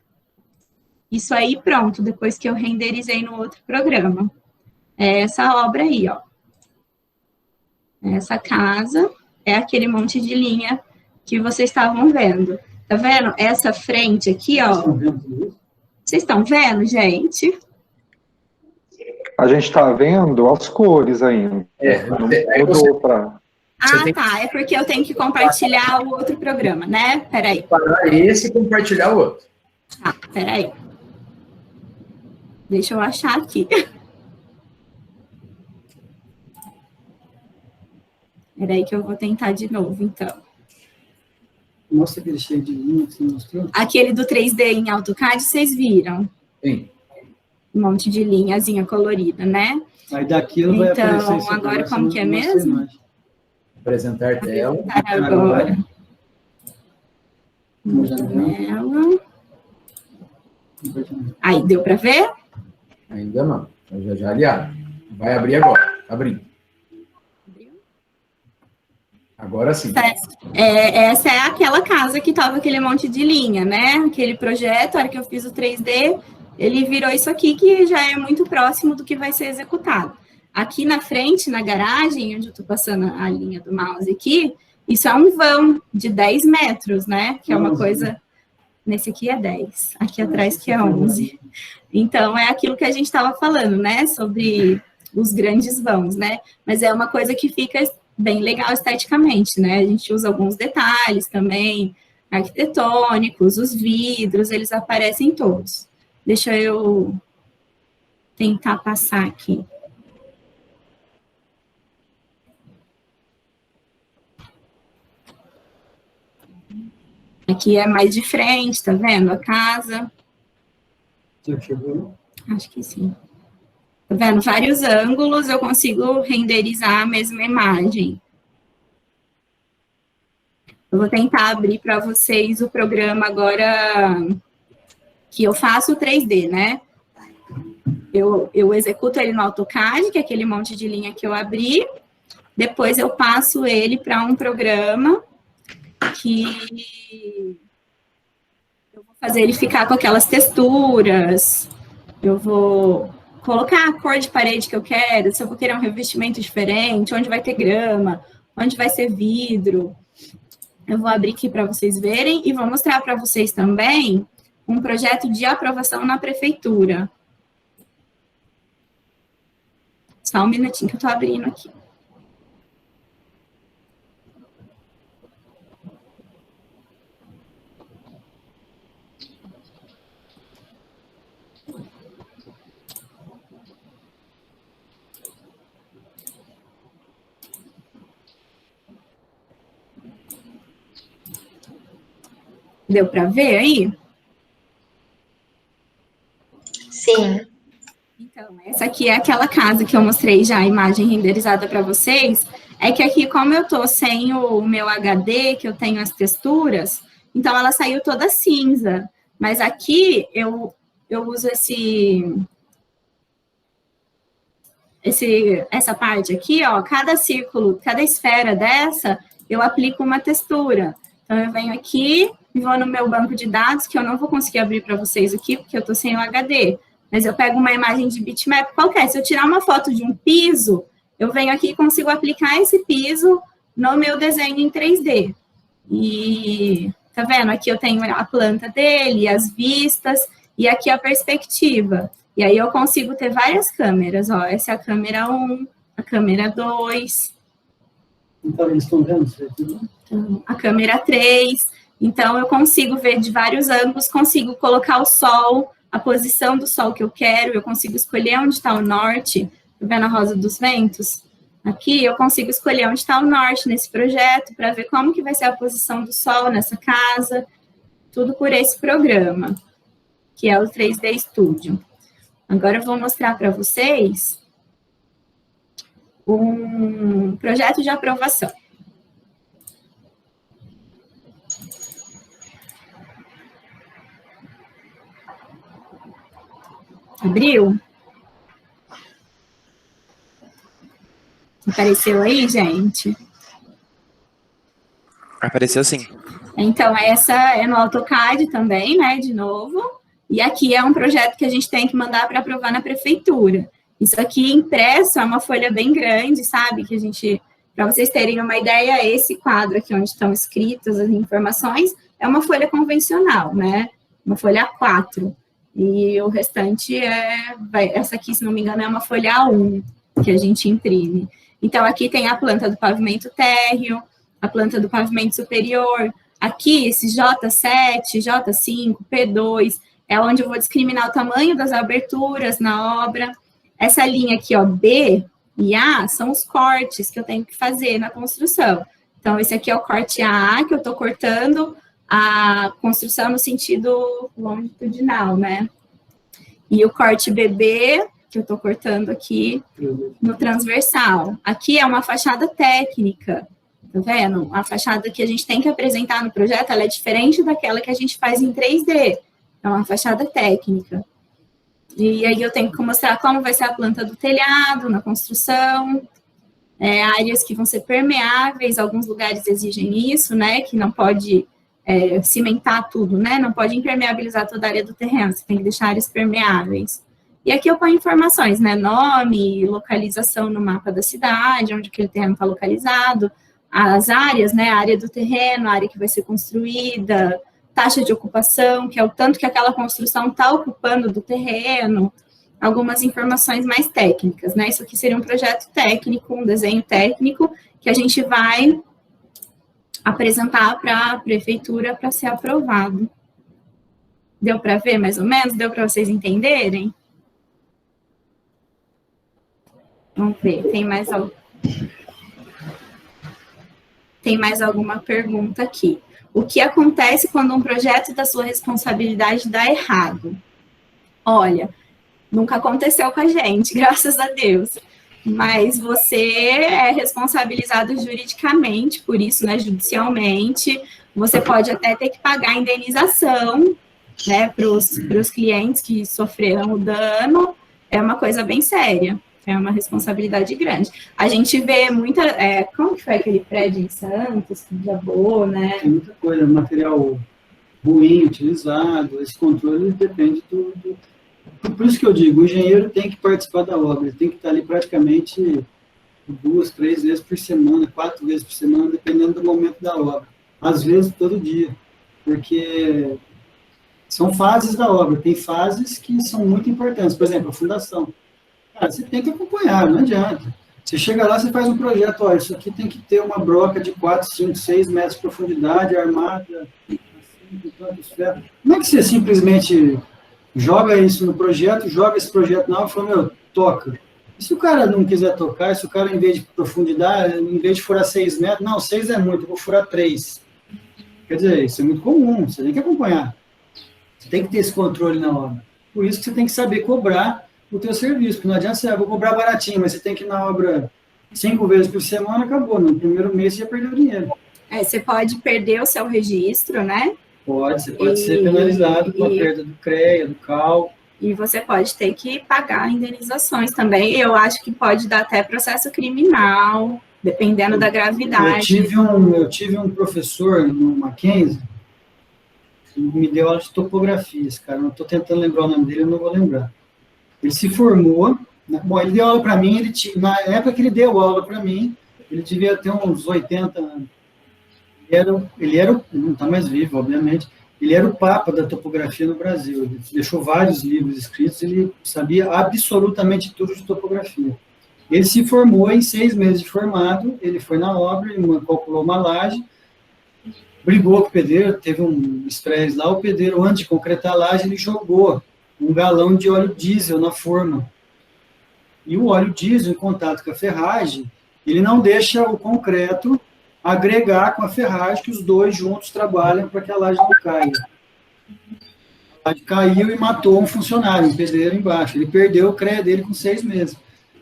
isso aí pronto, depois que eu renderizei no outro programa. É essa obra aí, ó. Essa casa é aquele monte de linha que vocês estavam vendo. Tá vendo? Essa frente aqui, ó. Vocês estão vendo, gente? A gente está vendo as cores ainda. Não mudou para... Ah, tá. É porque eu tenho que compartilhar o outro programa, né? Peraí. Parar esse e compartilhar o outro. Ah, peraí. Deixa eu achar aqui. Peraí que eu vou tentar de novo, então. Mostra aquele cheio de linha que você mostrou. Aquele do 3D em AutoCAD, vocês viram? Sim. Um monte de linhazinha colorida, né? Aí daquilo vai Então, aparecer isso agora como que é mesmo? Apresentar tela. Agora. Janela. Aí, deu para ver? Ainda não. Já aliado. Vai abrir agora. Abrindo. Agora sim. Essa é aquela casa que tava aquele monte de linha, né? Aquele projeto, a hora que eu fiz o 3D, ele virou isso aqui, que já é muito próximo do que vai ser executado. Aqui na frente, na garagem, onde eu estou passando a linha do mouse aqui, isso é um vão de 10 metros, né? Que é uma coisa... Nesse aqui é 10, aqui atrás que é 11. Então, é aquilo que a gente estava falando, né? Sobre os grandes vãos, né? Mas é uma coisa que fica bem legal esteticamente, né? A gente usa alguns detalhes também, arquitetônicos, os vidros, eles aparecem todos. Deixa eu tentar passar aqui. Aqui é mais de frente, tá vendo? A casa. Já chegou? Acho que sim. Tá vendo? Vários ângulos, eu consigo renderizar a mesma imagem. Eu vou tentar abrir para vocês o programa agora que eu faço o 3D, né? Eu executo ele no AutoCAD, que é aquele monte de linha que eu abri. Depois eu passo ele para um programa que eu vou fazer ele ficar com aquelas texturas, eu vou colocar a cor de parede que eu quero, se eu vou querer um revestimento diferente, onde vai ter grama, onde vai ser vidro. Eu vou abrir aqui para vocês verem e vou mostrar para vocês também um projeto de aprovação na prefeitura. Só um minutinho que eu estou abrindo aqui. Deu para ver aí? Sim. Então, essa aqui é aquela casa que eu mostrei já a imagem renderizada para vocês. É que aqui, como eu tô sem o meu HD, que eu tenho as texturas, então ela saiu toda cinza. Mas aqui eu uso essa parte aqui, ó, cada círculo, cada esfera dessa, eu aplico uma textura. Então, eu venho aqui e vou no meu banco de dados, que eu não vou conseguir abrir para vocês aqui, porque eu estou sem o HD. Mas eu pego uma imagem de bitmap qualquer. Se eu tirar uma foto de um piso, eu venho aqui e consigo aplicar esse piso no meu desenho em 3D. E, tá vendo? Aqui eu tenho a planta dele, as vistas, e aqui a perspectiva. E aí eu consigo ter várias câmeras, ó. Essa é a câmera 1, a câmera 2. Então, eles estão vendo isso aqui? A câmera 3, então eu consigo ver de vários ângulos, consigo colocar o sol, a posição do sol que eu quero, eu consigo escolher onde está o norte, tá vendo a rosa dos ventos? Aqui eu consigo escolher onde está o norte nesse projeto, para ver como que vai ser a posição do sol nessa casa, tudo por esse programa, que é o 3D Studio. Agora eu vou mostrar para vocês um projeto de aprovação. Abriu? Apareceu aí, gente? Apareceu sim. Então, essa é no AutoCAD também, né, de novo. E aqui é um projeto que a gente tem que mandar para aprovar na prefeitura. Isso aqui impresso é uma folha bem grande, sabe? Que a gente, para vocês terem uma ideia, esse quadro aqui onde estão escritas as informações é uma folha convencional, né? Uma folha A4. E o restante essa aqui, se não me engano, é uma folha A1 que a gente imprime. Então, aqui tem a planta do pavimento térreo, a planta do pavimento superior. Aqui, esse J7, J5, P2, é onde eu vou discriminar o tamanho das aberturas na obra. Essa linha aqui, ó, B e A, são os cortes que eu tenho que fazer na construção. Então, esse aqui é o corte A, que eu estou cortando a construção no sentido longitudinal, né? E o corte BB, que eu estou cortando aqui no transversal. Aqui é uma fachada técnica, tá vendo? A fachada que a gente tem que apresentar no projeto, ela é diferente daquela que a gente faz em 3D. É uma fachada técnica. E aí eu tenho que mostrar como vai ser a planta do telhado na construção, áreas que vão ser permeáveis, alguns lugares exigem isso, né? Que não pode cimentar tudo, né? Não pode impermeabilizar toda a área do terreno, você tem que deixar áreas permeáveis. E aqui eu ponho informações, né? Nome, localização no mapa da cidade, onde aquele terreno está localizado, as áreas, né? A área do terreno, a área que vai ser construída, taxa de ocupação, que é o tanto que aquela construção está ocupando do terreno, algumas informações mais técnicas, né? Isso aqui seria um projeto técnico, um desenho técnico, que a gente vai apresentar para a prefeitura para ser aprovado. Deu para ver, mais ou menos? Deu para vocês entenderem? Vamos ver, tem mais alguma pergunta aqui. O que acontece quando um projeto da sua responsabilidade dá errado? Olha, nunca aconteceu com a gente, graças a Deus. Mas você é responsabilizado juridicamente por isso, né, judicialmente. Você pode até ter que pagar indenização, né, para os clientes que sofreram o dano. É uma coisa bem séria. É uma responsabilidade grande. A gente vê muita... como que foi aquele prédio em Santos, que desabou, né? Tem muita coisa, material ruim utilizado, esse controle depende do... Por isso que eu digo, o engenheiro tem que participar da obra, ele tem que estar ali praticamente 2, 3 vezes por semana, 4 vezes por semana, dependendo do momento da obra. Às vezes, todo dia, porque são fases da obra, tem fases que são muito importantes, por exemplo, a fundação. Cara, você tem que acompanhar, não adianta. Você chega lá, você faz um projeto, olha, isso aqui tem que ter uma broca de 4, 5, 6 metros de profundidade, armada, assim, com tantos ferros. Não é que você simplesmente joga isso no projeto, joga esse projeto na obra e fala, meu, toca. E se o cara não quiser tocar, se o cara, em vez de profundidade, em vez de furar 6 metros, não, 6 é muito, eu vou furar 3. Quer dizer, isso é muito comum, você tem que acompanhar. Você tem que ter esse controle na obra. Por isso que você tem que saber cobrar o teu serviço, porque não adianta você, vou cobrar baratinho, mas você tem que ir na obra 5 vezes por semana, acabou, no primeiro mês você já perdeu o dinheiro. Você pode perder o seu registro, né? Você pode ser penalizado com a perda do CREA, do CAL. E você pode ter que pagar indenizações também, eu acho que pode dar até processo criminal, dependendo da gravidade. Eu tive um professor no Mackenzie, que me deu aula de topografias, cara, não estou tentando lembrar o nome dele, eu não vou lembrar. Ele se formou, bom, ele deu aula para mim, na época que ele deu aula para mim, ele devia ter uns 80 anos. Ele era, não está mais vivo, obviamente, ele era o papa da topografia no Brasil, ele deixou vários livros escritos, ele sabia absolutamente tudo de topografia. Ele se formou em 6 meses de formado, ele foi na obra, ele calculou uma laje, brigou com o pedreiro, teve um estresse lá, o pedreiro, antes de concretar a laje, ele jogou um galão de óleo diesel na forma. E o óleo diesel, em contato com a ferragem, ele não deixa o concreto agregar com a ferragem, que os dois juntos trabalham para que a laje não caia. A laje caiu e matou um funcionário, um pedreiro embaixo. Ele perdeu o CREA dele com 6 meses.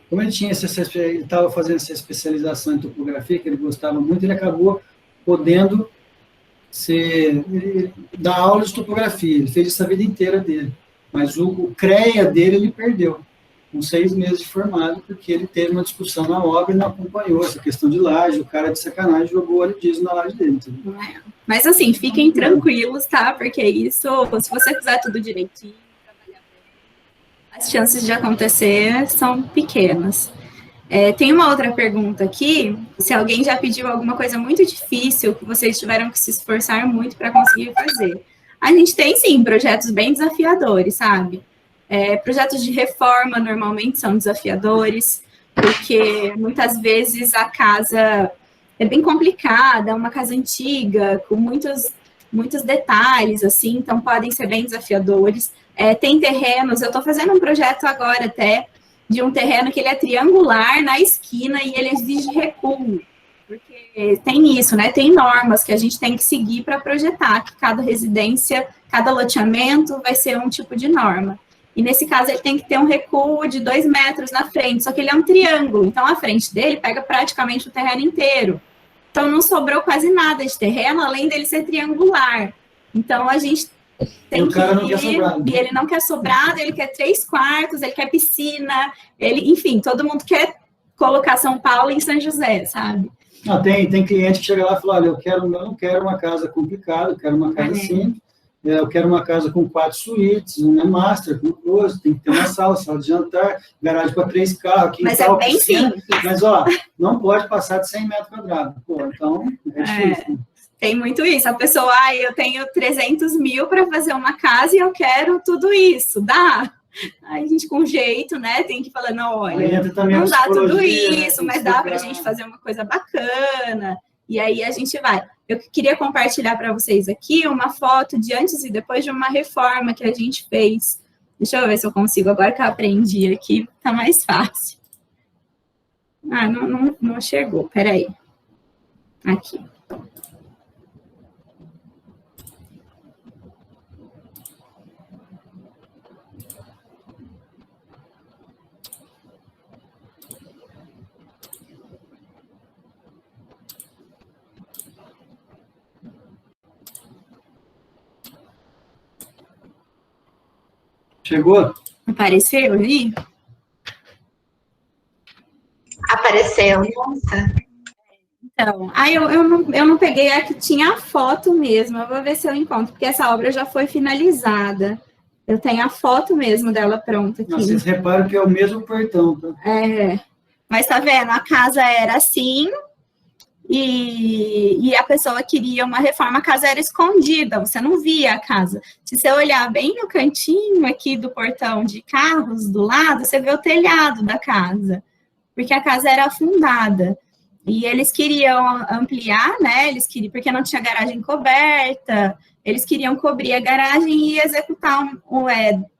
Como ele estava fazendo essa especialização em topografia, que ele gostava muito, ele acabou podendo dar aula de topografia. Ele fez isso a vida inteira dele. Mas o CREA dele, ele perdeu, com 6 meses de formado, porque ele teve uma discussão na obra e não acompanhou essa questão de laje, o cara de sacanagem jogou óleo diesel na laje dele. Entendeu? Mas assim, fiquem tranquilos, tá? Porque isso, se você fizer tudo direitinho, as chances de acontecer são pequenas. Tem uma outra pergunta aqui, se alguém já pediu alguma coisa muito difícil, que vocês tiveram que se esforçar muito para conseguir fazer. A gente tem, sim, projetos bem desafiadores, sabe? Projetos de reforma normalmente são desafiadores, porque muitas vezes a casa é bem complicada, é uma casa antiga, com muitos detalhes, assim, então podem ser bem desafiadores. Tem terrenos, eu estou fazendo um projeto agora até, de um terreno que ele é triangular na esquina e ele exige recuo, porque tem isso, né? Tem normas que a gente tem que seguir para projetar, que cada residência, cada loteamento vai ser um tipo de norma. E nesse caso ele tem que ter um recuo de 2 metros na frente, só que ele é um triângulo, então a frente dele pega praticamente o terreno inteiro. Então não sobrou quase nada de terreno, além dele ser triangular. Então a gente tem que ir, e ele não quer sobrado, ele quer 3 quartos, ele quer piscina, enfim, todo mundo quer colocar São Paulo em São José, sabe? Não, tem cliente que chega lá e fala, olha, eu não quero uma casa complicada, eu quero uma casa simples, eu quero uma casa com 4 suítes, uma master, com closet, tem que ter uma sala de jantar, garagem para 3 carros, mas quintal, bem piscina, simples. Mas, ó, não pode passar de 100 metros quadrados. Pô, então, é difícil. Tem muito isso. A pessoa, eu tenho 300 mil para fazer uma casa e eu quero tudo isso. Dá? Aí a gente, com jeito, né, tem que falar, não, olha, não dá tudo isso, mas dá para a gente fazer uma coisa bacana. E aí a gente vai. Eu queria compartilhar para vocês aqui uma foto de antes e depois de uma reforma que a gente fez. Deixa eu ver se eu consigo, agora que eu aprendi aqui, tá mais fácil. Não chegou, peraí. Aqui. Chegou? Apareceu ali? Apareceu, nossa. Então, eu não peguei a que tinha a foto mesmo, eu vou ver se eu encontro, porque essa obra já foi finalizada. Eu tenho a foto mesmo dela pronta aqui. Vocês reparam que é o mesmo portão, tá? Mas tá vendo, a casa era assim, e a pessoa queria uma reforma, a casa era escondida, você não via a casa. Se você olhar bem no cantinho aqui do portão de carros, do lado, você vê o telhado da casa, porque a casa era afundada. E eles queriam ampliar, né? Porque não tinha garagem coberta, eles queriam cobrir a garagem e executar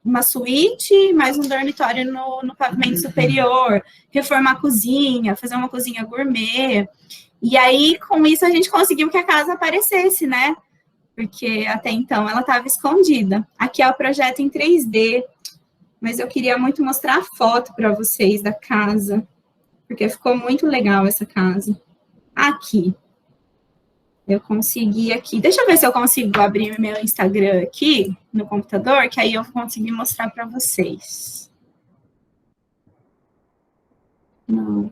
uma suíte, mais um dormitório no pavimento superior, reformar a cozinha, fazer uma cozinha gourmet. E aí, com isso, a gente conseguiu que a casa aparecesse, né? Porque até então ela estava escondida. Aqui é o projeto em 3D, mas eu queria muito mostrar a foto para vocês da casa, porque ficou muito legal essa casa. Aqui. Eu consegui aqui. Deixa eu ver se eu consigo abrir meu Instagram aqui no computador, que aí eu consegui mostrar para vocês. Não.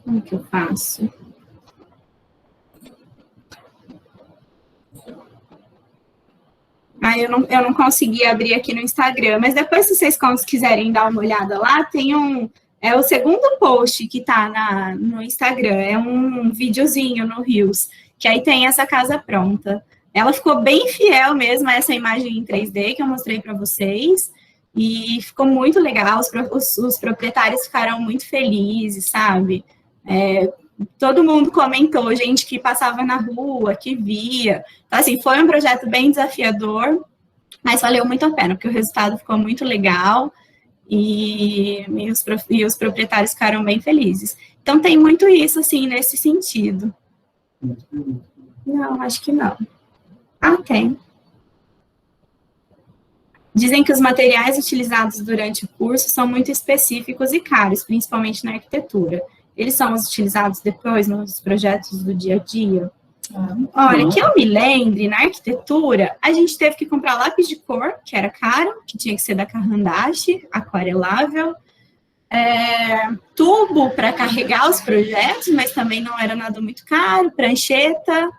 Como que eu faço? Eu não consegui abrir aqui no Instagram, mas depois, se vocês quiserem dar uma olhada lá, tem o segundo post que tá no Instagram, é um videozinho no Reels, que aí tem essa casa pronta. Ela ficou bem fiel mesmo a essa imagem em 3D que eu mostrei para vocês, e ficou muito legal, os proprietários ficaram muito felizes, sabe? Todo mundo comentou, gente que passava na rua, que via. Então, assim, foi um projeto bem desafiador, mas valeu muito a pena, porque o resultado ficou muito legal e os proprietários ficaram bem felizes. Então, tem muito isso, assim, nesse sentido. Não, acho que não. Tem. Dizem que os materiais utilizados durante o curso são muito específicos e caros, principalmente na arquitetura. Eles são os utilizados depois nos projetos do dia a dia? Olha, que eu me lembre, na arquitetura, a gente teve que comprar lápis de cor, que era caro, que tinha que ser da Carandache, aquarelável, tubo para carregar os projetos, mas também não era nada muito caro, prancheta,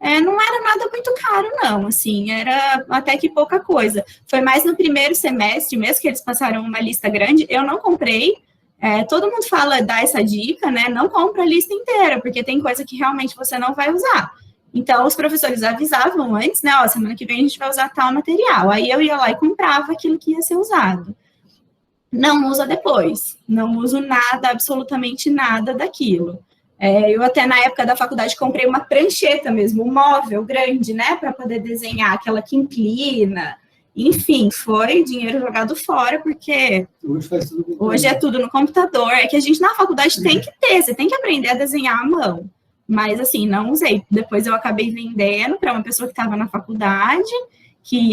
não era nada muito caro, não, assim, era até que pouca coisa. Foi mais no primeiro semestre, mesmo que eles passaram uma lista grande, eu não comprei. Todo mundo dá essa dica, né? Não compra a lista inteira, porque tem coisa que realmente você não vai usar. Então, os professores avisavam antes, né? Ó, semana que vem a gente vai usar tal material. Aí eu ia lá e comprava aquilo que ia ser usado. Não usa depois. Não uso nada, absolutamente nada daquilo. Eu até na época da faculdade comprei uma prancheta mesmo, um móvel grande, né, para poder desenhar, aquela que inclina. Enfim, foi dinheiro jogado fora, porque hoje é tudo no computador. É que a gente na faculdade tem que ter, você tem que aprender a desenhar à mão. Mas assim, não usei. Depois eu acabei vendendo para uma pessoa que estava na faculdade,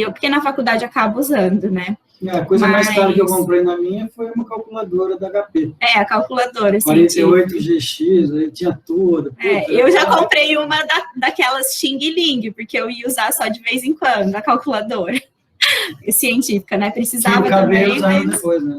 porque na faculdade acabo usando, né? A coisa mais cara que eu comprei na minha foi uma calculadora da HP. A calculadora, sim. 48GX, aí tinha tudo. Eu já comprei uma daquelas Xing Ling, porque eu ia usar só de vez em quando, a calculadora científica, né? Precisava também, depois, né?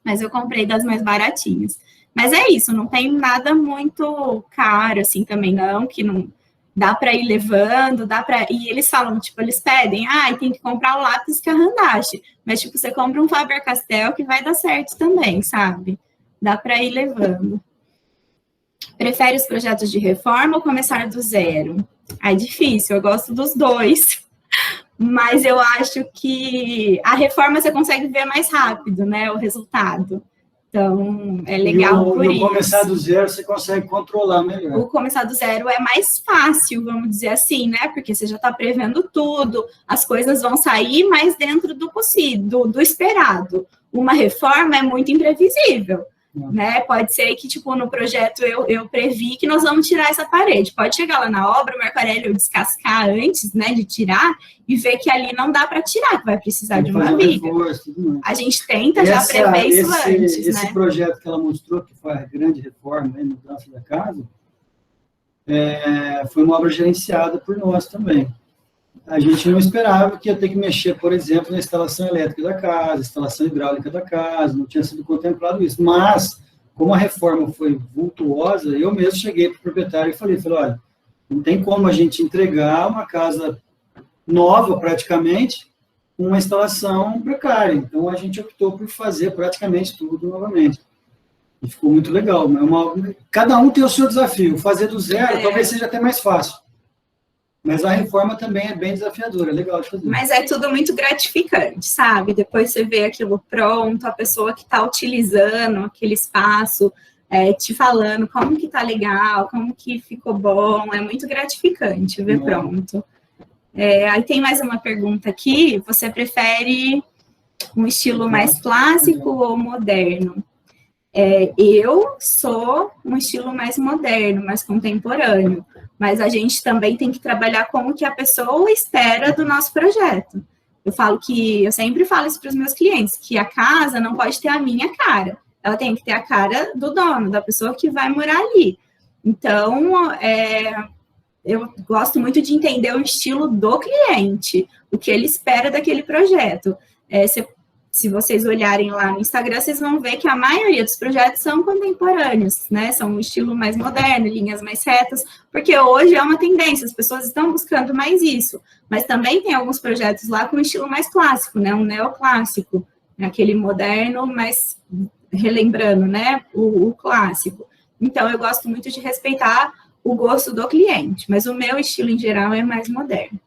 Mas eu comprei das mais baratinhas. Mas é isso, não tem nada muito caro, assim, também não, que não... Dá para ir levando, E eles falam, tipo, eles pedem, tem que comprar o lápis que arrandaste. Mas, tipo, você compra um Faber-Castell que vai dar certo também, sabe? Dá para ir levando. Prefere os projetos de reforma ou começar do zero? É difícil, eu gosto dos dois. Mas eu acho que a reforma você consegue ver mais rápido, né? O resultado. Então, é legal por isso. O começar do zero, você consegue controlar melhor. O começar do zero é mais fácil, vamos dizer assim, né? Porque você já está prevendo tudo, as coisas vão sair mais dentro do possível, do esperado. Uma reforma é muito imprevisível, né? Pode ser que, tipo, no projeto eu previ que nós vamos tirar essa parede. Pode chegar lá na obra, o Marco Aurélio descascar antes, né, de tirar, e ver que ali não dá para tirar, que vai precisar de uma viga. A gente tenta já prever isso antes, né? Esse projeto que ela mostrou, que foi a grande reforma, a mudança da casa, foi uma obra gerenciada por nós também. A gente não esperava que ia ter que mexer, por exemplo, na instalação elétrica da casa, instalação hidráulica da casa, não tinha sido contemplado isso. Mas, como a reforma foi vultuosa, eu mesmo cheguei para o proprietário e falei, olha, não tem como a gente entregar uma casa nova, praticamente, com uma instalação precária. Então, a gente optou por fazer praticamente tudo novamente. E ficou muito legal. Cada um tem o seu desafio. Fazer do zero talvez seja até mais fácil. Mas a reforma também é bem desafiadora, é legal de fazer. Mas é tudo muito gratificante, sabe? Depois você vê aquilo pronto, a pessoa que está utilizando aquele espaço, te falando como que tá legal, como que ficou bom, é muito gratificante ver pronto. Aí tem mais uma pergunta aqui, você prefere um estilo mais clássico ou moderno? Eu sou um estilo mais moderno, mais contemporâneo, mas a gente também tem que trabalhar com o que a pessoa espera do nosso projeto. Eu sempre falo isso para os meus clientes, que a casa não pode ter a minha cara, ela tem que ter a cara do dono, da pessoa que vai morar ali. Então, eu gosto muito de entender o estilo do cliente, o que ele espera daquele projeto. Se vocês olharem lá no Instagram, vocês vão ver que a maioria dos projetos são contemporâneos, né? São um estilo mais moderno, linhas mais retas, porque hoje é uma tendência, as pessoas estão buscando mais isso. Mas também tem alguns projetos lá com um estilo mais clássico, né? Um neoclássico, aquele moderno, mas relembrando, né? O clássico. Então, eu gosto muito de respeitar o gosto do cliente, mas o meu estilo em geral é mais moderno.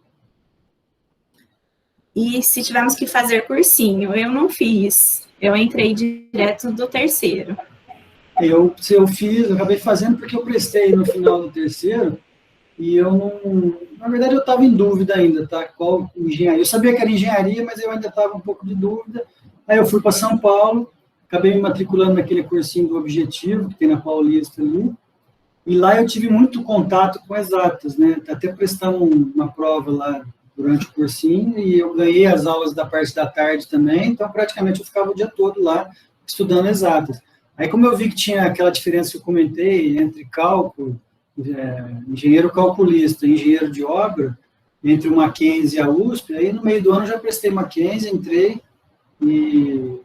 E se tivermos que fazer cursinho, eu não fiz. Eu entrei direto do terceiro. Eu acabei fazendo porque eu prestei no final do terceiro e eu não... Na verdade, eu estava em dúvida ainda, tá? Qual engenharia? Eu sabia que era engenharia, mas eu ainda estava um pouco de dúvida. Aí eu fui para São Paulo, acabei me matriculando naquele cursinho do Objetivo, que tem na Paulista ali. E lá eu tive muito contato com exatas, né? Até prestando uma prova lá durante o cursinho, e eu ganhei as aulas da parte da tarde também, então praticamente eu ficava o dia todo lá estudando exatas. Aí como eu vi que tinha aquela diferença que eu comentei entre cálculo, engenheiro calculista e engenheiro de obra, entre o Mackenzie e a USP, aí no meio do ano eu já prestei Mackenzie, entrei e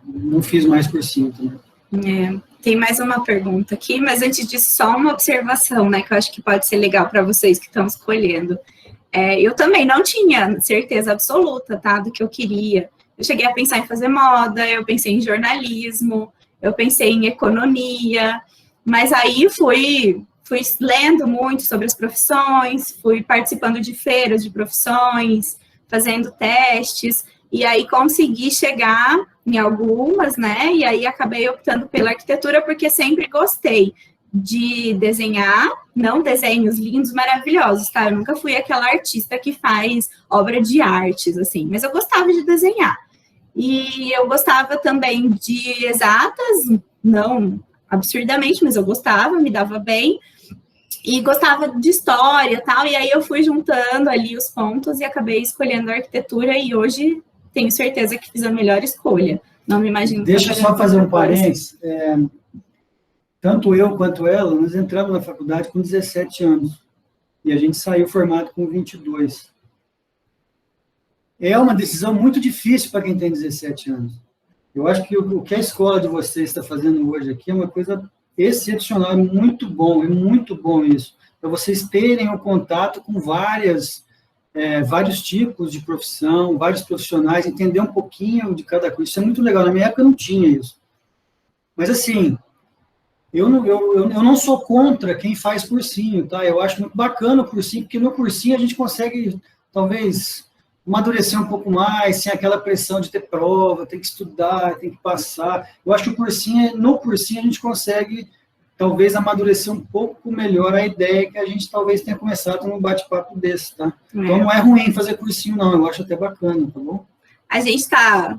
não fiz mais cursinho também. Tem mais uma pergunta aqui, mas antes disso, só uma observação, né, que eu acho que pode ser legal para vocês que estão escolhendo. Eu também não tinha certeza absoluta, tá, do que eu queria. Eu cheguei a pensar em fazer moda, eu pensei em jornalismo, eu pensei em economia, mas aí fui lendo muito sobre as profissões, fui participando de feiras de profissões, fazendo testes, e aí consegui chegar em algumas, né? E aí acabei optando pela arquitetura porque sempre gostei de desenhar, não desenhos lindos, maravilhosos, tá? Eu nunca fui aquela artista que faz obra de artes, assim, mas eu gostava de desenhar. E eu gostava também de exatas, não absurdamente, mas eu gostava, me dava bem, e gostava de história e tal, e aí eu fui juntando ali os pontos e acabei escolhendo a arquitetura, e hoje tenho certeza que fiz a melhor escolha. Não me imagino... Deixa eu só fazer um parênteses. Tanto eu quanto ela, nós entramos na faculdade com 17 anos, e a gente saiu formado com 22. É uma decisão muito difícil para quem tem 17 anos. Eu acho que o que a escola de vocês está fazendo hoje aqui é uma coisa excepcional, é muito bom isso, para vocês terem um contato com vários tipos de profissão, vários profissionais, entender um pouquinho de cada coisa, isso é muito legal, na minha época não tinha isso. Mas assim, eu não sou contra quem faz cursinho, tá? Eu acho muito bacana o cursinho, porque no cursinho a gente consegue, talvez, amadurecer um pouco mais, sem aquela pressão de ter prova, tem que estudar, tem que passar. Eu acho que no cursinho a gente consegue, talvez, amadurecer um pouco melhor a ideia que a gente talvez tenha começado num bate-papo desse, tá? Então não é ruim fazer cursinho, não, eu acho até bacana, tá bom? A gente está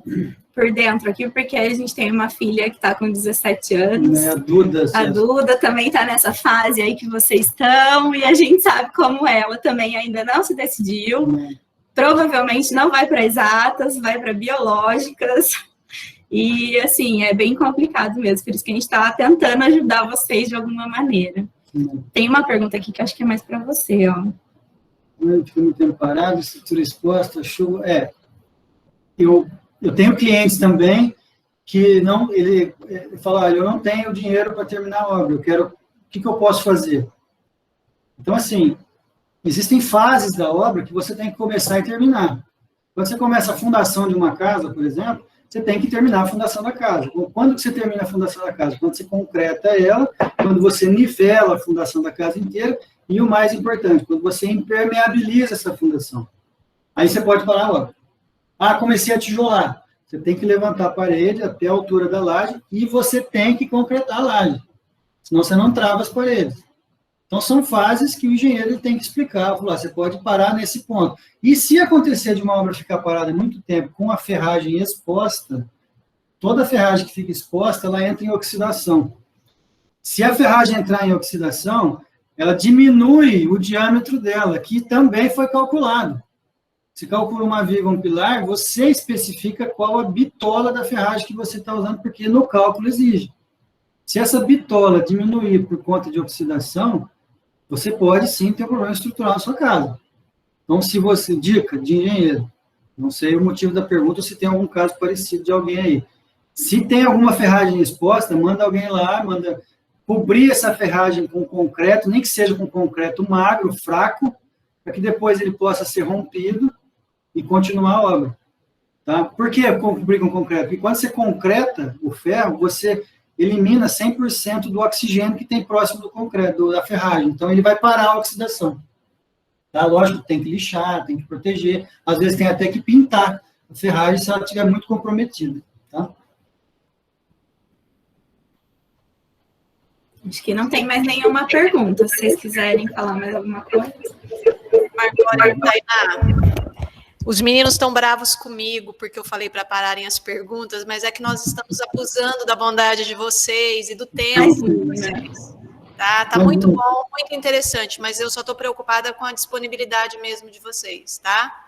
por dentro aqui, porque a gente tem uma filha que está com 17 anos. A Duda. A Duda também está nessa fase aí que vocês estão, e a gente sabe como ela também ainda não se decidiu. Provavelmente não vai para exatas, vai para biológicas. E, assim, é bem complicado mesmo. Por isso que a gente está tentando ajudar vocês de alguma maneira. Tem uma pergunta aqui que eu acho que é mais para você, ó. Fica muito tempo parado, estrutura exposta, chuva... Eu tenho clientes também que ele fala, eu não tenho dinheiro para terminar a obra, o que eu posso fazer? Então, assim, existem fases da obra que você tem que começar e terminar. Quando você começa a fundação de uma casa, por exemplo, você tem que terminar a fundação da casa. Quando que você termina a fundação da casa? Quando você concreta ela, quando você nivela a fundação da casa inteira, e o mais importante, quando você impermeabiliza essa fundação. Aí você pode parar a obra. Comecei a tijolar. Você tem que levantar a parede até a altura da laje e você tem que concretar a laje. Senão você não trava as paredes. Então, são fases que o engenheiro tem que explicar. Falar, você pode parar nesse ponto. E se acontecer de uma obra ficar parada muito tempo com a ferragem exposta, toda a ferragem que fica exposta, ela entra em oxidação. Se a ferragem entrar em oxidação, ela diminui o diâmetro dela, que também foi calculado. Se calcula uma viga ou um pilar, você especifica qual a bitola da ferragem que você está usando, porque no cálculo exige. Se essa bitola diminuir por conta de oxidação, você pode sim ter um problema estrutural na sua casa. Então, dica de engenheiro, não sei o motivo da pergunta, ou se tem algum caso parecido de alguém aí. Se tem alguma ferragem exposta, manda alguém lá, manda cobrir essa ferragem com concreto, nem que seja com concreto magro, fraco, para que depois ele possa ser rompido e continuar a obra. Tá? Por que cobrir com concreto? Porque quando você concreta o ferro, você elimina 100% do oxigênio que tem próximo do concreto, da ferragem. Então, ele vai parar a oxidação. Tá? Lógico, tem que lixar, tem que proteger. Às vezes, tem até que pintar a ferragem se ela estiver muito comprometida. Tá? Acho que não tem mais nenhuma pergunta. Se vocês quiserem falar mais alguma coisa. Marconi, Tainá, os meninos estão bravos comigo porque eu falei para pararem as perguntas, mas é que nós estamos abusando da bondade de vocês e do tempo de vocês. Tá muito bom, muito interessante, mas eu só estou preocupada com a disponibilidade mesmo de vocês, tá?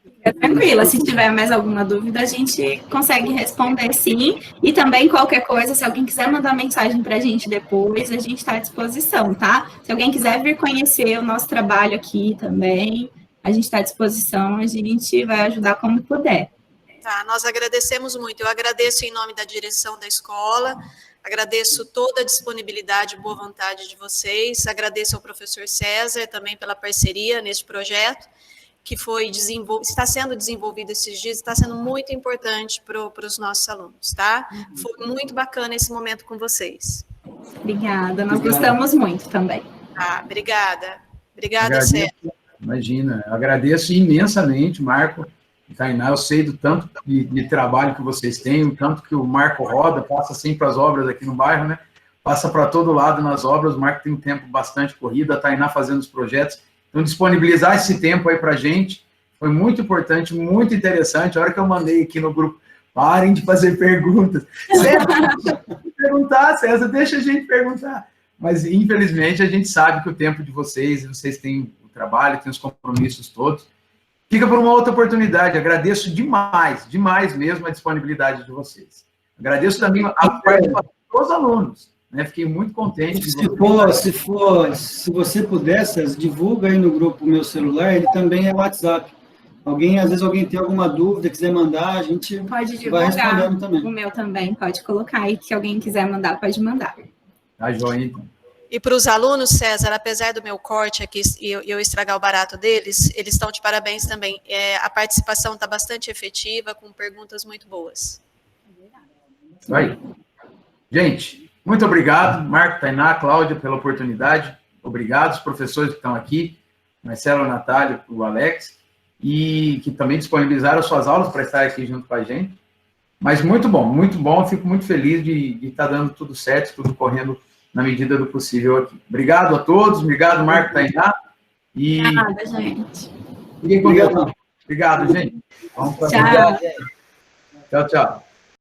Fica tranquila, se tiver mais alguma dúvida, a gente consegue responder sim. E também qualquer coisa, se alguém quiser mandar mensagem para a gente depois, a gente está à disposição, tá? Se alguém quiser vir conhecer o nosso trabalho aqui também, a gente está à disposição, a gente vai ajudar como puder. Tá, nós agradecemos muito. Eu agradeço em nome da direção da escola, Agradeço toda a disponibilidade e boa vontade de vocês. Agradeço ao professor César também pela parceria neste projeto, que está sendo desenvolvido esses dias, está sendo muito importante para os nossos alunos, tá? Foi muito bacana esse momento com vocês. Obrigada, nós gostamos muito também. Obrigada. Obrigada, César. Imagina, eu agradeço imensamente, Marco e Tainá, eu sei do tanto de trabalho que vocês têm, o tanto que o Marco roda, passa sempre as obras aqui no bairro, né? Passa para todo lado nas obras, o Marco tem um tempo bastante corrido, a Tainá fazendo os projetos. Então, disponibilizar esse tempo aí para a gente foi muito importante, muito interessante. A hora que eu mandei aqui no grupo, parem de fazer perguntas. César, deixa a gente perguntar. Mas, infelizmente, a gente sabe que o tempo de vocês têm o trabalho, têm os compromissos todos. Fica por uma outra oportunidade. Agradeço demais, demais mesmo a disponibilidade de vocês. Agradeço também a participação dos alunos. Né? Fiquei muito contente. Se você pudesse, divulga aí no grupo Meu Celular, ele também é WhatsApp. Às vezes alguém tem alguma dúvida, quiser mandar, a gente pode divulgar. Vai respondendo também. O meu também, pode colocar aí, que se alguém quiser mandar, pode mandar. Tá, joia, então. E para os alunos, César, apesar do meu corte aqui e eu estragar o barato deles, eles estão de parabéns também. A participação está bastante efetiva, com perguntas muito boas. Isso aí. Gente, muito obrigado, Marco, Tainá, Cláudia, pela oportunidade. Obrigado, os professores que estão aqui, Marcelo, Natália, o Alex, e que também disponibilizaram suas aulas para estar aqui junto com a gente. Mas muito bom, fico muito feliz de estar dando tudo certo, tudo correndo na medida do possível aqui. Obrigado a todos, obrigado, Marco, Tainá. Obrigada, gente. Obrigado, gente. Vamos para Tchau. Tchau, tchau.